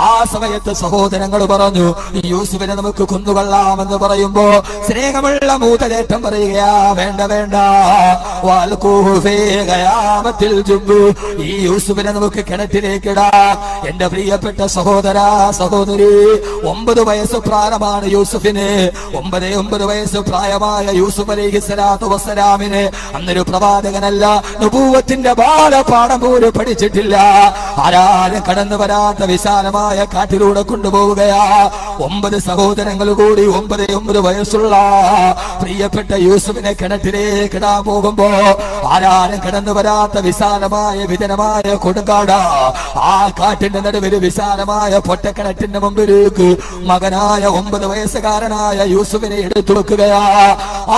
ആ സമയത്ത് സഹോദരങ്ങൾ പറഞ്ഞു, യൂസുഫിനെ നമുക്ക് കൊന്നുകൊള്ളാമെന്ന് പറയുമ്പോ സ്നേഹമുള്ള മൂത്തലേറ്റം പറയുകയാ, വേണ്ട വേണ്ട, ഈ യൂസുഫിനെ നമുക്ക് കിണറ്റിലേക്കിടാം. എന്റെ പ്രിയപ്പെട്ട സഹോദര സഹോദരി, 9 വയസ്സ് പ്രായമാണ് യൂസുഫിന്. 9 വയസ്സ് പ്രായമായ യൂസുഫ് അലൈഹിസ്സലാത്തു വസ്സലാമിന് അന്നൊരു പ്രവാചകനല്ല, നുബുവത്തിന്റെ ബാലപാഠം പോലും പഠിച്ചിട്ടില്ല. ആരാരും കടന്നു വരാത്ത വിശാലമായ കാട്ടിലൂടെ കൊണ്ടുപോവുകയാ. 9 സഹോദരങ്ങൾ കൂടി 9 വയസ്സുള്ള പ്രിയപ്പെട്ട യൂസുഫിനെ കിണറ്റിലേക്ക് ഇടാൻ പോകുമ്പോ ആരാരും കടന്നു വരാത്ത വിശാലമായ വിജനമായ കൊടുങ്കാട്. ആ കാട്ടിന്റെ നടുവിൽ വിശാലമായ പൊട്ടക്കിണറ്റിന്റെ മുമ്പിലേക്ക് മകനായ 9 വയസ്സുകാരനായ യൂസുഫിനെ എടുത്തു വെക്കുകയാ.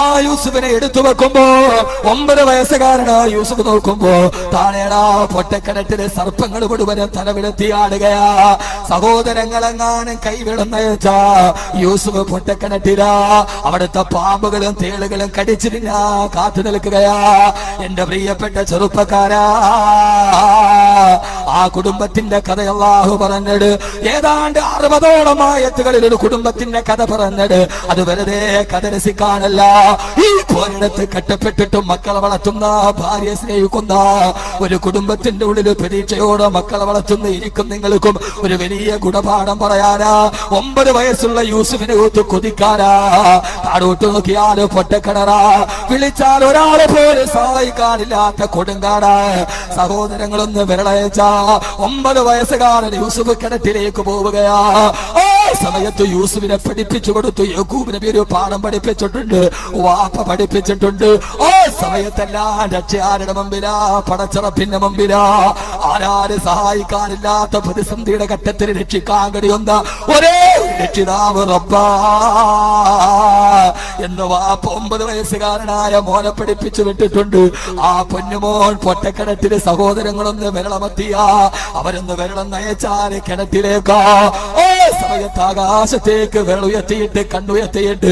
ആ യൂസുഫിനെ എടുത്തു വെക്കുമ്പോ 9 വയസ്സുകാരനായ യൂസുഫ് നോക്കുമ്പോ താഴെടാ പൊട്ടക്കിണറ്റിലെ സർപ്പങ്ങൾ മുഴുവനും തലവിടത്തിയാടുകയാ. സഹോദരങ്ങളെങ്ങാനും കൈവിടുന്നയച്ച യൂസുഫ് പൊട്ടക്കിണറ്റിലാ. അവിടുത്തെ പാമ്പുകളും തേളുകളും കടിച്ചിട്ടില്ല കാത്തു നിൽക്കുകയാ. എന്റെ പ്രിയപ്പെട്ട ചെറുപ്പക്കാരാ, ആ കുടുംബത്തിന്റെ കഥ അല്ലാഹു പറഞ്ഞത് ഏതാണ്ട് 60ഓളം ആയത്തുകളിൽ ഒരു കുടുംബത്തിന്റെ കഥ പറഞ്ഞത്. അത് വെറുതെ കഥ രസിക്കാനല്ല. ഈ പോരിടത്ത് കെട്ടപ്പെട്ടിട്ടും മക്കളെ വളർത്തുന്ന, ഭാര്യ സ്നേഹിക്കുന്ന ഒരു കുടുംബത്തിന്റെ ഉള്ളിൽ പ്രതീക്ഷയോടെ മക്കളെ വളർത്തുന്ന ഇരിക്കും നിങ്ങൾക്കും ഒരു വലിയ ഗുണപാഠം പറയാനാ. 9 വയസ്സുള്ള യൂസുഫിനെ ഒത്തു കൊതിക്കാനാ. താഴോട്ട് നോക്കിയാൽ പൊട്ടക്കിണറാ, വിളിച്ചാൽ ഒരാളെ പോലെ സഹായിക്കാനില്ലാത്ത കൊടുങ്കാട്. സഹോദരങ്ങളൊന്ന് വിരളയച്ച 9 വയസ്സുകാരൻ യൂസുഫ് കിണറ്റിലേക്ക് പോവുകയാ. ആ സമയത്ത് യൂസുഫിനെ പഠിപ്പിച്ചു കൊടുത്തു. യാക്കൂബ് നബി ഒരു പാഠം പഠിപ്പിച്ചിട്ടുണ്ട്, വാപ്പ പഠിപ്പിച്ചിട്ടുണ്ട്. ആ സമയത്തെല്ലാം രക്ഷ ആരുടെ മുമ്പിലാ? പടച്ചറപ്പിന്റെ മുമ്പിലാ. ആരാര് സഹായിക്കാനില്ലാത്ത പ്രതിസന്ധിയുടെ ഘട്ടത്തിൽ രക്ഷിക്കാൻ കഴിയുന്ന ഒരേ രക്ഷിതാവ് റബ്ബാ എന്ന് വാപ്പ 9 വയസ്സുകാരനായ മോനെ പഠിപ്പിച്ചു വിട്ടിട്ടുണ്ട്. ആ പൊന്നുമോൻ പൊട്ടക്കിണറ്റില് സഹോദരങ്ങളൊന്ന് വിരളമത്തിയ അവരൊന്ന് വിരളം നയച്ചാല് കിണറ്റിലേക്കാ. ഓ സമയത്ത് ആകാശത്തേക്ക് വിരളുയർത്തിയിട്ട് കണ്ണുയർത്തിയിട്ട്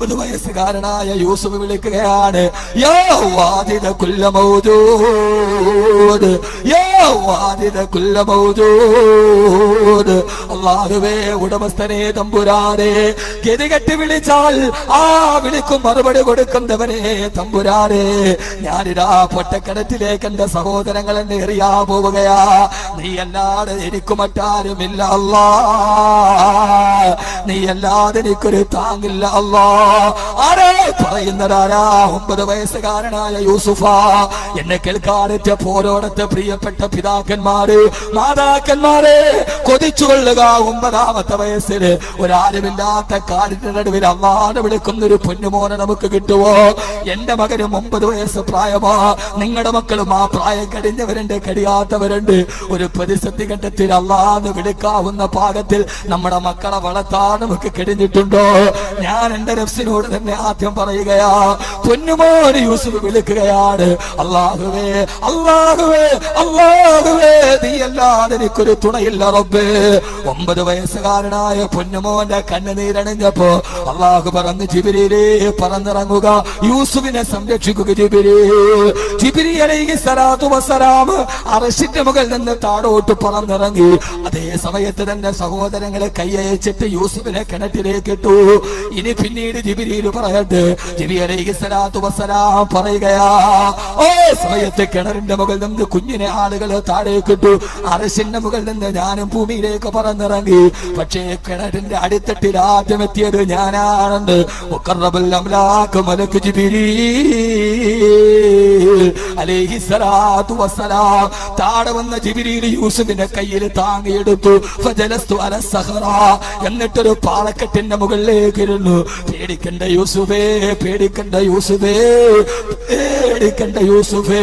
9 വയസ്സുകാരനായ യൂസുഫ് വിളിക്കുകയാണ്, യാ വാദിദ കുല്ല മൗജൂദ്, യാ വാദിദ കുല്ല മൗജൂദ്. അല്ലാഹുവേ ഉടമസ്ഥനെ തമ്പുരാനെ, ഗതികെട്ട് വിളിച്ചാൽ ആ വിളിക്കും മറുപടി കൊടുക്കുന്നവനെ തമ്പുരാനെ, ഞാനിതാ പൊട്ടക്കിണറ്റിലേക്ക് എന്റെ സഹോദരങ്ങൾ എന്നെ എറിയാ പോവുകയാ. നീ അല്ലാതെ എനിക്ക് മറ്റാരുമില്ല അല്ലാ, നീ അല്ലാതെ എനിക്കൊരു താങ്ങില്ല അല്ലാ. ആരേ പറയുന്നതാരാ? 9 വയസ്സുകാരനായ യൂസുഫ. എന്നെ കേൾക്കാനെത്തിയ പോരോടത്തെ പ്രിയപ്പെട്ട പിതാക്കന്മാര്, മാതാക്കന്മാരെ, കൊതിച്ചുകൊള്ളുക. 9ാമത്തെ വയസ്സിൽ ഒരാരുമില്ലാത്ത കാടിന്റെ നടുവിൽ അള്ളാനെ വിളിക്കുന്നൊരു പൊന്നുമോനെ നമുക്ക് കിട്ടുവോ? എന്റെ മകനും 9 വയസ്സ് പ്രായമാ. നിങ്ങളുടെ മക്കളും ആ പ്രായം കഴിഞ്ഞവരുണ്ട്, കഴിയാത്തവരുണ്ട്. ഒരു പ്രതിസന്ധി ഘട്ടത്തിൽ അള്ളാന്ന് വിളിക്കാവുന്ന പാകത്തിൽ നമ്മുടെ മക്കളെ വളർത്താൻ നമുക്ക് കഴിഞ്ഞിട്ടുണ്ടോ? ഞാൻ എന്റെ നഫ്സിനോട് തന്നെ ആദ്യം പറയുകയാ, പൊന്നുമോൻ യൂസുഫ് വിളിക്കുകയാണ്, അല്ലാഹുവേ അല്ലാഹുവേ അല്ലാഹുവേ, നീ അല്ലാതെ എനിക്കൊരു തുണയില്ല റബ്ബേ. 9 വയസ്സുകാരനായ പൊന്നുമോന്റെ കണ്ണുനീരണിഞ്ഞപ്പോ അല്ലാഹു പറഞ്ഞു, ജിബ്രീലേ പറന്നിറങ്ങുക, യൂസുഫിനെ സംരക്ഷിക്കുക. ജിബ്രീൽ അലൈഹിസ്സലാത്തു വസ്സലാം അർശിന്റെ മുകളിൽ നിന്ന് താഴോട്ട് പറന്നിറങ്ങി. അതേ സമയത്ത് തന്നെ സഹോദരങ്ങളെ കൈയച്ചിട്ട് യൂസുഫിനെ കിണറ്റിലേക്ക് ഇട്ടു. ഇനി പിന്നീട് ജിബ്രീൽ പറയട്ടെ, ജിബ്രീൽ അലൈഹിസ്സലാത്തു വസ്സലാം പറയുകയാ, ഓ സമയത്ത് കിണറിന്റെ മുകളിൽ നിന്ന് കുഞ്ഞിനെ ആളുകൾ താഴേക്ക് ഇട്ടു. അർശിന്റെ മുകളിൽ നിന്ന് ഞാനും ഭൂമിയിലേക്ക് പറന്നിറങ്ങി. പക്ഷേ കിണറിന്റെ അടിത്തട്ടിൽ ആദ്യം എത്തിയത് ഞാനാണെന്ന് മുഖറബുൽ അംലാഖ് മലക്ക് ജിബ്രീൽ അലൈഹിസ്സലാത്തു വസ്സലാം താഴെ വന്ന ജിബ്രീൽ യൂസുഫിന്റെ കയ്യിൽ താങ്ങിയെടുത്തു. ഫജലസ്തു അല സഖറ, എന്നിട്ടൊരു പാറക്കെട്ടിന്റെ മുകളിലേക്ക് ഇരുന്നു. പേടിക്കണ്ട യൂസുഫേ, പേടിക്കണ്ട യൂസുഫേ, പേടിക്കണ്ട യൂസുഫേ.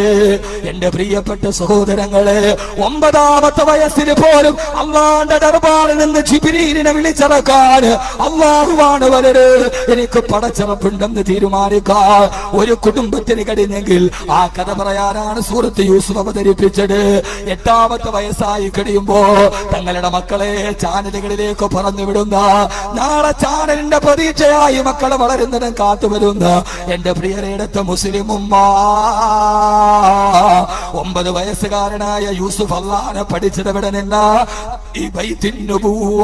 എന്റെ പ്രിയപ്പെട്ട സഹോദരങ്ങളെ, 9ാമത്തെ വയസ്സിന് പോലും അള്ളാന്റെ ദർബാറിൽ നിന്ന് ജിബ്രീലിനെ വിളിച്ചിറക്കാൻ അള്ളാഹുവാണ് വലുത്. എനിക്ക് പടച്ചിറപ്പുണ്ടെന്ന് തീരുമാനിക്കാൻ ഒരു കുടുംബത്തിന് കഴിഞ്ഞെങ്കിൽ ആ കഥ പറയാനാണ് സൂറത്ത് യൂസുഫ് അവതരിപ്പിച്ചത്. 8ാമത്തെ വയസ്സായി കഴിയുമ്പോ തങ്ങളുടെ മക്കളെ ചാനലുകളിലേക്ക് പറഞ്ഞു വിടുന്ന, നാളെ ചാനലിന്റെ പ്രതീക്ഷയായി മക്കളെ വളരുന്നതും കാത്തുവരുന്ന എന്റെ പ്രിയരെടുത്ത മുസ്ലിം ഉമ്മ, 9 വയസ്സുകാരനായ യൂസുഫ് അല്ലാഹനെ പഠിച്ചത് എവിടെ നിന്നാ? ഈ ബൈത്തുൻ നുബുവ്വ.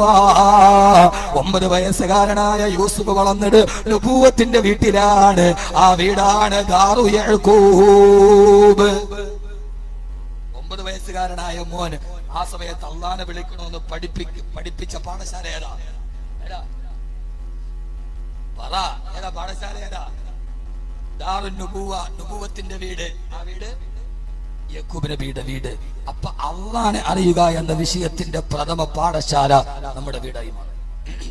9 വയസ്സുകാരനായ യൂസുഫ് വളർന്നത് നുബുവത്തിന്റെ വീട്ടിലാണ്. ആ വീടാണ് ദാറു യഅ്കൂബ്. 9 വയസ്സുകാരനായ മോന് ആ സമയത്ത് അള്ളാനെ വിളിക്കണമെന്ന് പഠിപ്പിച്ച പാഠശാല ഏതാ? ഏതാ പാഠശാല? ഏതാ? ദാറുൻ നുബുവ്വ, നുബുവത്തിന്റെ വീട്. ആ വീട് യാക്കൂബ് നബിയുടെ വീട്. അപ്പൊ അള്ളാനെ അറിയുക എന്ന വിഷയത്തിന്റെ പ്രഥമ പാഠശാല നമ്മുടെ വീടായി മാറി.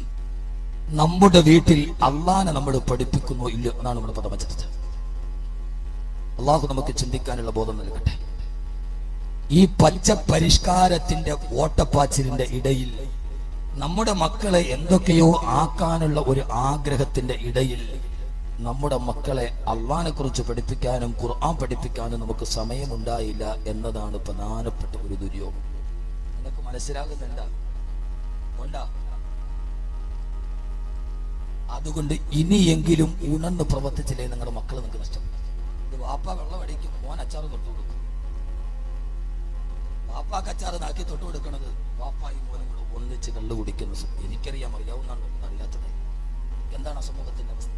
നമ്മുടെ വീട്ടിൽ അള്ളാനെ നമ്മൾ പഠിപ്പിക്കുന്നു ഇല്ല എന്നാണ് നമ്മുടെ പ്രഥമ ചർച്ച. അള്ളാഹു നമുക്ക് ചിന്തിക്കാനുള്ള ബോധം നൽകട്ടെ. ഈ പച്ച പരിഷ്കാരത്തിന്റെ ഓട്ടപ്പാച്ചിലിന്റെ ഇടയിൽ നമ്മുടെ മക്കളെ എന്തൊക്കെയോ ആക്കാനുള്ള ഒരു ആഗ്രഹത്തിന്റെ ഇടയിൽ നമ്മുടെ മക്കളെ അള്ളാനെ കുറിച്ച് പഠിപ്പിക്കാനും ഖുർആൻ പഠിപ്പിക്കാനും നമുക്ക് സമയമുണ്ടായില്ല എന്നതാണ് പ്രധാനപ്പെട്ട ഒരു ദുര്യോഗം. നിങ്ങൾക്ക് മനസ്സിലാകുന്നുണ്ട? അതുകൊണ്ട് ഇനിയെങ്കിലും ഉണർന്ന് പ്രവർത്തിച്ചില്ലേ നിങ്ങളുടെ മക്കൾ നിങ്ങൾക്ക് നഷ്ടപ്പെടും. വാപ്പ വെള്ളം അടിക്കും, മോൻ അച്ചാറ് തൊട്ട് കൊടുക്കും. വാപ്പാക്ക് അച്ചാറ് നാക്കി തൊട്ട് കൊടുക്കണത് വാപ്പായും മോനും ഒന്നിച്ച് കള്ളു കുടിക്കുന്നു. എനിക്കറിയാം, അറിയാവുന്നതാണ്, അറിയാത്തത്. എന്താണ് സമൂഹത്തിന്റെ അവസ്ഥ?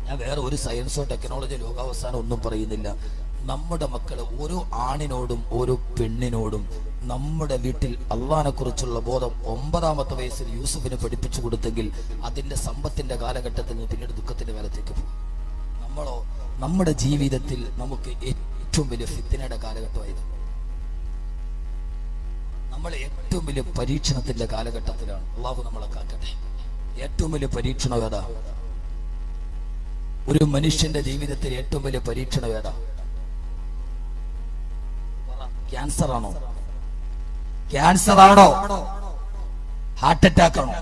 ഞാൻ വേറെ ഒരു സയൻസോ ടെക്നോളജിയോ ലോകാവസാനം ഒന്നും പറയുന്നില്ല. നമ്മുടെ മക്കള് ഓരോ ആണിനോടും ഓരോ പെണ്ണിനോടും നമ്മുടെ വീട്ടിൽ അള്ളാനെ കുറിച്ചുള്ള ബോധം 9ാമത്തെ വയസ്സിൽ യൂസുഫിനെ പഠിപ്പിച്ചു കൊടുത്തെങ്കിൽ അതിന്റെ സമ്പത്തിന്റെ കാലഘട്ടത്തിൽ നിന്ന് പിന്നീട് ദുഃഖത്തിന്റെ കാലത്തേക്ക് പോകും. നമ്മളോ നമ്മുടെ ജീവിതത്തിൽ നമുക്ക് ഏറ്റവും വലിയ ഫിത്നയുടെ കാലഘട്ടമായത്. നമ്മൾ ഏറ്റവും വലിയ പരീക്ഷണത്തിന്റെ കാലഘട്ടത്തിലാണ്. അള്ളാഹു നമ്മളെ കാക്കട്ടെ. ഏറ്റവും വലിയ പരീക്ഷണം ഏതാ? ഒരു മനുഷ്യന്റെ ജീവിതത്തിൽ ഏറ്റവും വലിയ പരീക്ഷണം ഏതാ? ക്യാൻസർ ആണോ? ക്യാൻസർ ആണോ? ഹാർട്ട് അറ്റാക്ക് ആണോ?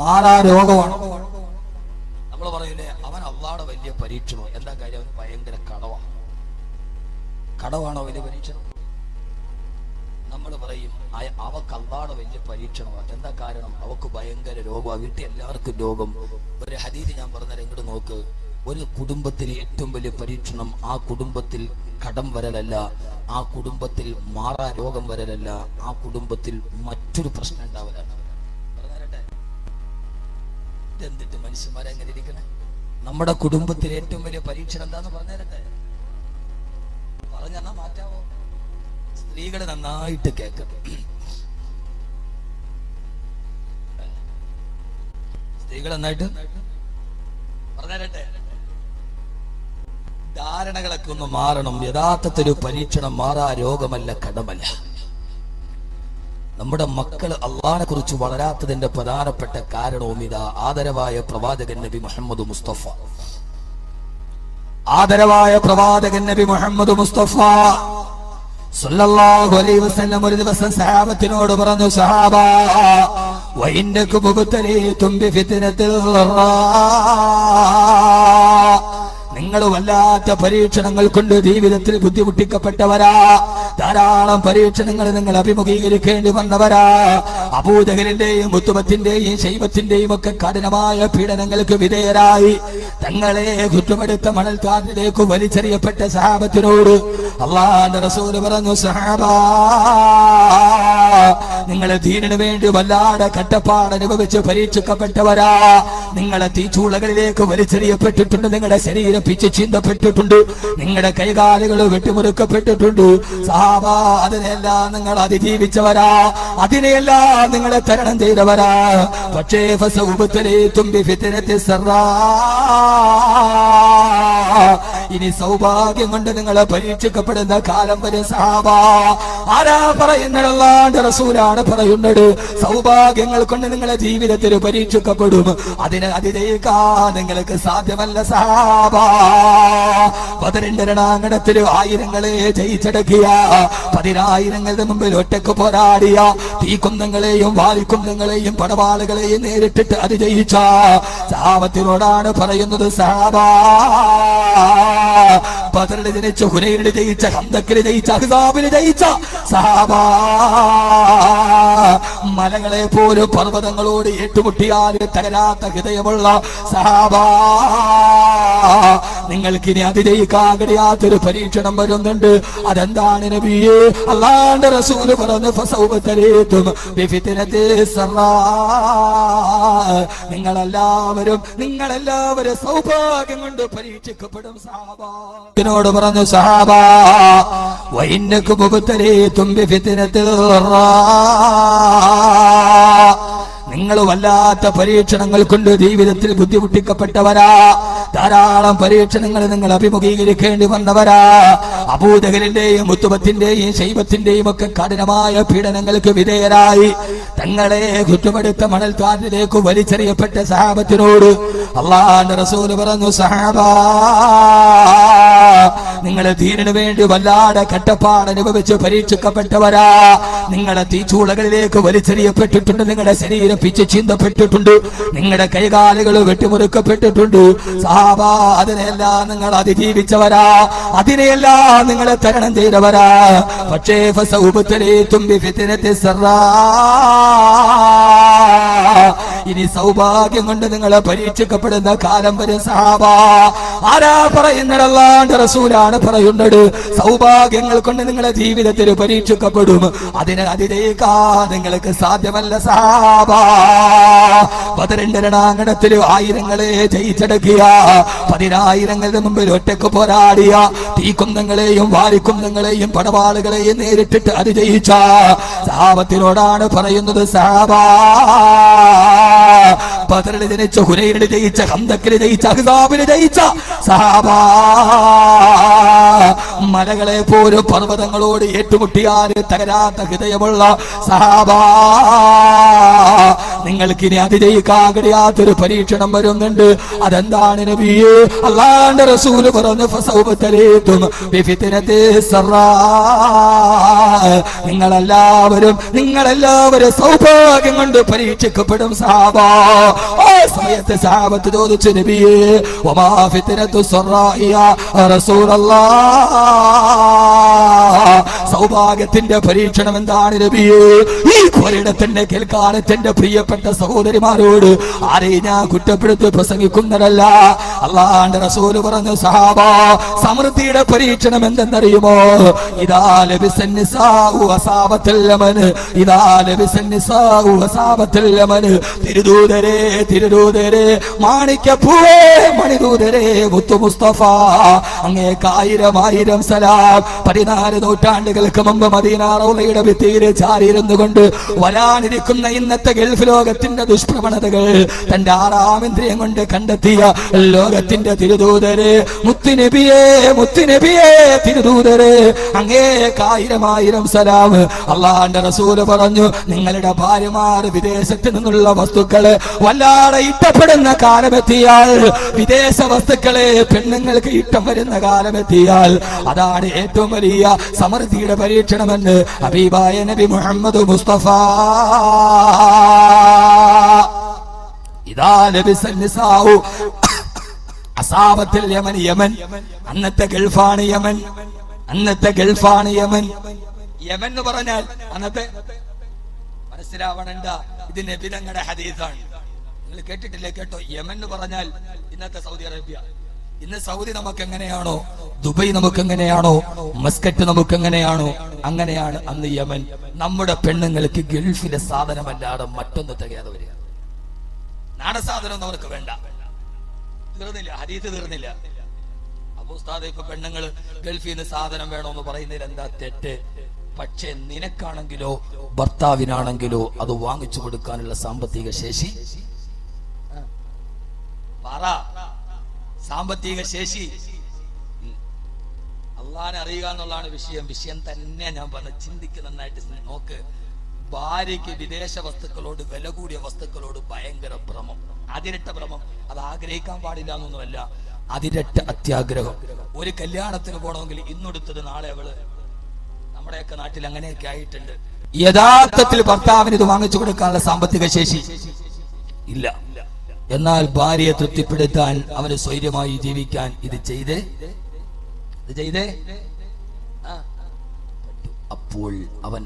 മാറാ രോഗമാണോ? നമ്മൾ പറയൂലേ അവൻ അള്ളാഹുടെ വലിയ പരീക്ഷണോ? എന്താ കാര്യം? അവന് ഭയങ്കര കടവാണോ വലിയ പരീക്ഷണം? നമ്മൾ പറയും അവക്ക് അള്ളാഹുടെ വലിയ പരീക്ഷണമാണ്. എന്താ കാരണം? അവക്ക് ഭയങ്കര രോഗമാണ്. വീട്ടിൽ എല്ലാവർക്കും രോഗം. ഒരു ഹദീസ് ഞാൻ പറഞ്ഞാൽ ഇങ്ങോട്ട് നോക്ക്. ഒരു കുടുംബത്തിൽ ഏറ്റവും വലിയ പരീക്ഷണം ആ കുടുംബത്തിൽ കടം വരലല്ല, ആ കുടുംബത്തിൽ മാറാ രോഗം വരലല്ല, ആ കുടുംബത്തിൽ മറ്റൊരു പ്രശ്നം ഉണ്ടാവലാണ്. പറഞ്ഞുതരട്ടെ, ഇതെന്തിട്ട് മനുഷ്യന്മാരെ എങ്ങനെ ഇരിക്കണേ? നമ്മുടെ കുടുംബത്തിൽ ഏറ്റവും വലിയ പരീക്ഷണം എന്താന്ന് പറഞ്ഞുതരട്ടെ? പറഞ്ഞാ മാറ്റാവോ? സ്ത്രീകളെ നന്നായിട്ട് കേൾക്കണം. സ്ത്രീകൾ നന്നായിട്ട് പറഞ്ഞുതരട്ടെ. ധാരണകളൊക്കെ ഒന്ന് മാറണം. യഥാർത്ഥത്തിൽ പരീക്ഷണം മാറാ രോഗമല്ല, കടമല്ല. നമ്മുടെ മക്കൾ അള്ളാഹിനെ കുറിച്ച് വളരാത്തതിന്റെ പ്രധാനപ്പെട്ട കാരണവും ഇതാ. ആദരവായ പ്രവാചകൻ നബി മുഹമ്മദ് മുസ്തഫ, ആദരവായ പ്രവാചകൻ നബി മുഹമ്മദ് മുസ്തഫ സല്ലല്ലാഹു അലൈഹി വസല്ലം ഒരു ദിവസം സഹാബത്തിനോട് പറഞ്ഞു, സഹാബ വഇന്നകും മുബ്തലീതും ബിഫിത്നത്തിൽ നിങ്ങൾ വല്ലാത്ത പരീക്ഷണങ്ങൾ കൊണ്ട് ജീവിതത്തിൽ ബുദ്ധിമുട്ടിക്കപ്പെട്ടവരാ. ധാരാളം പരീക്ഷണങ്ങൾ നിങ്ങൾ അഭിമുഖീകരിക്കേണ്ടി വന്നവരാ. അബൂജഹലിന്റെയും ഉത്തുബത്തിന്റെയും ശൈബത്തിന്റെയും ഒക്കെ കഠിനമായ പീഡനങ്ങൾക്ക് വിധേയരായി തങ്ങളെ കുറ്റമെടുത്ത മണൽക്കാട്ടിലേക്ക് വലിച്ചെറിയപ്പെട്ട സഹാബത്തിനോട് അല്ലാഹുവിന്റെ റസൂൽ പറഞ്ഞു, സഹാബാ നിങ്ങളെ ദീനിനു വേണ്ടി വല്ലാതെ കട്ടപ്പാട് അനുഭവിച്ച് പരീക്ഷിക്കപ്പെട്ടവരാ. നിങ്ങളെ തീച്ചൂളകളിലേക്ക് വലിച്ചെറിയപ്പെട്ടിട്ടുണ്ട്, നിങ്ങളുടെ ശരീരം പിച്ച് ചീന്തപ്പെട്ടിട്ടുണ്ട്, നിങ്ങളുടെ കൈകാലുകൾ വെട്ടിമുറുക്കപ്പെട്ടിട്ടുണ്ട്. സഹാബാ അതിനെല്ലാം നിങ്ങൾ അതിജീവിച്ചവരാ, അതിനെല്ലാം നിങ്ങളെ തരണം ചെയ്തവരാ. പക്ഷേ ഇനി സൗഭാഗ്യം കൊണ്ട് നിങ്ങളെ പരീക്ഷിക്കപ്പെടുന്ന കാലം വരെ സഹാബാ. ആരാ പറയുന്നത്? അല്ലാഹുവിന്റെ റസൂലാണ് പറയുന്നത്. സൗഭാഗ്യങ്ങൾ കൊണ്ട് നിങ്ങളെ ജീവിതത്തിൽ പരീക്ഷിക്കപ്പെടും, അതിനെ അതിജയിക്കാൻ നിങ്ങൾക്ക് സാധ്യമല്ല സഹാബാ. ബദറിന്റെ രണാങ്കണത്തിൽ ആയിരങ്ങളെ ജയിച്ചടക്കിയ, 10,000ങ്ങളുടെ മുമ്പിൽ ഒറ്റക്ക് പോരാടിയ, തീക്കുന്തങ്ങളെയും വാലിക്കുന്തങ്ങളെയും പടവാളുകളെയും നേരിട്ടിട്ട് അതിജയിച്ച സഹാബത്തിനോടാണ് പറയുന്നത്, സഹാബാ ബദറിൽ ജനിച്ച, ഹുനൈനിൽ ജയിച്ച, ഹന്തക്കിൽ ജയിച്ച, അഹ്സാബിൽ ജയിച്ച സഹാബാ, മലകളെ പോലും പർവ്വതങ്ങളോട് ഏറ്റുമുട്ടിയാൽ തകരാത്ത ഹൃദയമുള്ള സഹാബാ, നിങ്ങൾക്കിനി അതിജയിക്കാൻ കഴിയാത്തൊരു പരീക്ഷണം വരുന്നുണ്ട്. അതെന്താണ് നബിയേ? അല്ലാഹുവിന്റെ റസൂൽ പറഞ്ഞു, ഫസൗബതരീതും ബിഫിത്നതി സറാ. നിങ്ങളെല്ലാവരും സൗഭാഗ്യം കൊണ്ട് പരീക്ഷിക്കപ്പെടും സഹാബാ. ോട് പറഞ്ഞു, സഹാബാ വഇന്നകും മുബ്തലീതും ബിഫിത്നതി സറാ. നിങ്ങൾ വല്ലാത്ത പരീക്ഷണങ്ങൾ കൊണ്ട് ജീവിതത്തിൽ ബുദ്ധിമുട്ടിക്കപ്പെട്ടവരാ. ധാരാളം പരീക്ഷണങ്ങൾ നിങ്ങൾ അഭിമുഖീകരിക്കേണ്ടി വന്നവരാ. അബൂജഹലിന്റെയും ഉത്തുബത്തിന്റെയും ശൈബത്തിന്റെയും ഒക്കെ കഠിനമായ പീഡനങ്ങൾക്ക് വിധേയരായി തങ്ങളെ കുറ്റമെടുത്ത മണൽക്കാട്ടിലേക്ക് വലിച്ചെറിയപ്പെട്ട സഹാബത്തിനോട് അല്ലാഹുവിന്റെ റസൂൽ പറഞ്ഞു, സഹാബാ നിങ്ങളെ ദീനിനു വേണ്ടി വല്ലാതെ കട്ടപ്പാട് അനുഭവിച്ച് പരീക്ഷിക്കപ്പെട്ടവരാ. നിങ്ങളെ തീച്ചൂളകളിലേക്ക് വലിച്ചെറിയപ്പെട്ടിട്ടുണ്ട്, നിങ്ങളുടെ ശരീരം പിച്ച് ചീന്തപ്പെട്ടിട്ടുണ്ട്, നിങ്ങളുടെ കൈകാലുകൾ വെട്ടിമുറുക്കപ്പെട്ടിട്ടുണ്ട്. സഹാബാ അതിനെല്ലാം നിങ്ങൾ അതിജീവിച്ചവരാ, അതിനെയെല്ലാം നിങ്ങളെ തരണം ചെയ്തവരാ. പക്ഷേ ഫസൗബതരീതും ബിഫിത്നതി സറാ. ഇനി സൗഭാഗ്യം കൊണ്ട് നിങ്ങളെ പരീക്ഷിക്കപ്പെടുന്ന കാലം വരും സഹാബാ. ആരാ പറയുന്നത്? അല്ലാഹുവിന്റെ റസൂലാണ് പറയുന്നത്. സൗഭാഗ്യങ്ങൾ കൊണ്ട് നിങ്ങളെ ജീവിതത്തിൽ പരീക്ഷിക്കപ്പെടും, അതിനെ അതിജയിക്കാൻ നിങ്ങൾക്ക് സാധ്യമല്ല സഹാബാ. ബദറിന്റെ രണാങ്കണത്തിൽ ആയിരങ്ങളെ ജയിച്ചടക്കിയ, 10,000ങ്ങളുടെ മുമ്പിൽ ഒറ്റക്ക് പോരാടിയ, തീക്കുന്തങ്ങളെയും വാലിക്കുന്തങ്ങളെയും പടവാളുകളെയും നേരിട്ടിട്ട് അതിജയിച്ച സഹാബത്തിനോടാണ് പറയുന്നത്, സഹാബാ ബദറിൽ ജനിച്ച, ഹുനൈനിൽ ജയിച്ച, ഖന്തക്കിൽ ജയിച്ച, അഹ്സാബിൽ ജയിച്ച സഹാബാ, മലകളെ പോലും പർവ്വതങ്ങളോട് ഏറ്റുമുട്ടിയാൽ തകരാത്ത ഹൃദയമുള്ള സഹാബാ, നിങ്ങൾക്കിനി അതിജയിക്കാൻ കഴിയാത്തൊരു പരീക്ഷണം വരുന്നുണ്ട്. അതെന്താണ് നബിയേ? അല്ലാഹുവിന്റെ റസൂല് പറഞ്ഞു, ഫസൗബതലീതും ബിഫിത്നതി സറാ, നിങ്ങളെല്ലാവരും സൗഭാഗ്യം കൊണ്ട് പരീക്ഷിക്കപ്പെടും സഹാബാ. ആ സമയത്ത് സഹാബത്ത് ചോദിച്ചു, നബിയേ വമാ ഫിത്നതു സറാ യാ റസൂലല്ലാഹ്, സൗഭാഗ്യത്തിന്റെ പരീക്ഷണം എന്താണ് നബിയേ? ഈ ഒരിടത്തിന്റെ കേൾക്കാനത്തിന്റെ പ്രിയപ്പെട്ട സഹോദരിമാരോട് ആരെയും ഞാൻ കുറ്റപ്പെടുത്തി പ്രസംഗിക്കുന്നതല്ല. അല്ലാഹുവിന്റെ റസൂല് പറഞ്ഞു, സഹാബാ, സമൃദ്ധിയുടെ പരീക്ഷണം എന്തെന്നറിയുമോ? ഇദാ ലബിസൻ നിസാഉ വസാബത്തുൽ യമൻ, ഇദാ ലബിസൻ നിസാഉ വസാബത്തുൽ യമൻ, തിരുദൂതരേ മാണിക്യപ്പൂവേ, മണിദൂതരേ, മുത്തു മുസ്തഫ, അങ്ങേക്ക് ആയിരം സലാം. 14 നൂറ്റാണ്ടുകൾക്ക് മുമ്പ് മദീന റൗളയുടെ ഭിത്തിയിൽ ചാരിയിരുന്നു കൊണ്ട് വരാനിരിക്കുന്ന ഇന്നത്തെ ഗൾഫ് ലോകത്തിന്റെ ദുഷ്പ്രവണതകൾ തന്റെ 6ാം ഇന്ദ്രിയം കൊണ്ട് കണ്ടെത്തിയ ലോകത്തിന്റെ തിരുദൂതരെ, മുത്തുനബിയേ തിരുദൂതരെ, അങ്ങേക്ക് ആയിരം സലാം. അല്ലാഹുവിന്റെ റസൂല് പറഞ്ഞു, നിങ്ങളുടെ ഭാര്യമാർ വിദേശത്ത് നിന്നുള്ള വസ്തുക്കളെ വല്ലാതെ ഇഷ്ടപ്പെടുന്ന കാലമെത്തിയാൽ, വിദേശ വസ്തുക്കളെ പെണ്ണുങ്ങൾക്ക് ഇഷ്ടം വരുന്ന കാലമെത്തിയാൽ, അതാണ് ഏറ്റവും വലിയ സമൃദ്ധിയുടെ പരീക്ഷണമെന്ന് ഹബീബായ നബി മുഹമ്മദ് മുസ്തഫ. ഇദാ ലബിസൻ നിസാഉ അസാബത്തുൽ യമൻ, യമൻ അന്നത്തെ ഗൾഫാണ്. യമൻ യമൻ എന്ന് പറഞ്ഞാൽ അന്നത്തെ, മനസ്സിലാവണണ്ട, ഇത് നബി തങ്ങളുടെ ഹദീസാണ്, നിങ്ങൾ കേട്ടിട്ടില്ലേ? കേട്ടോ? യമൻ എന്ന് പറഞ്ഞാൽ ഇന്നത്തെ സൗദി അറേബ്യ. ഇന്ന് സൗദി നമുക്ക് എങ്ങനെയാണോ, ദുബൈ നമുക്ക് എങ്ങനെയാണോ, മസ്കറ്റ് നമുക്ക് എങ്ങനെയാണോ, അങ്ങനെയാണ് അന്ന് യമൻ. നമ്മുടെ പെണ്ണുങ്ങൾക്ക് ഗൾഫിലെ സാധനമല്ലാതെ മറ്റൊന്ന് തികയാതെ വരിക. നാടസാധനം ഒന്നും അവർക്ക് വേണ്ട. തീർന്നില്ല, ഹദീസ് തീർന്നില്ല. അപ്പൊ ഉസ്താദേ, ഇപ്പൊ പെണ്ണുങ്ങൾ ഗൾഫിൽ നിന്ന് സാധനം വേണമെന്ന് പറയുന്നതിൽ എന്താ തെറ്റ്? പക്ഷെ നിനക്കാണെങ്കിലോ ഭർത്താവിനാണെങ്കിലോ അത് വാങ്ങിച്ചു കൊടുക്കാനുള്ള സാമ്പത്തിക ശേഷി, അള്ളാനെ അറിയുക എന്നുള്ളതാണ് വിഷയം തന്നെ. ഞാൻ പറഞ്ഞ ചിന്തിക്ക്, നന്നായിട്ട് നോക്ക്. ഭാര്യയ്ക്ക് വിദേശ വസ്തുക്കളോട്, വില കൂടിയ വസ്തുക്കളോട് ഭയങ്കര ഭ്രമം, അതിരട്ട ഭ്രമം. അത് ആഗ്രഹിക്കാൻ പാടില്ല എന്നൊന്നുമല്ല, അതിരട്ട അത്യാഗ്രഹം. ഒരു കല്യാണത്തിന് പോകണമെങ്കിൽ ഇന്നെടുത്തത് നാളെ അവള്, നമ്മുടെയൊക്കെ നാട്ടിൽ അങ്ങനെയൊക്കെ ആയിട്ടുണ്ട്. യഥാർത്ഥത്തിൽ ഭർത്താവിന് ഇത് വാങ്ങിച്ചു കൊടുക്കാനുള്ള സാമ്പത്തിക ശേഷി ഇല്ല. എന്നാൽ ഭാര്യയെ തൃപ്തിപ്പെടുത്താൻ, അവന് സ്വൈര്യമായി ജീവിക്കാൻ ഇത് ചെയ്തേ. അപ്പോൾ അവൻ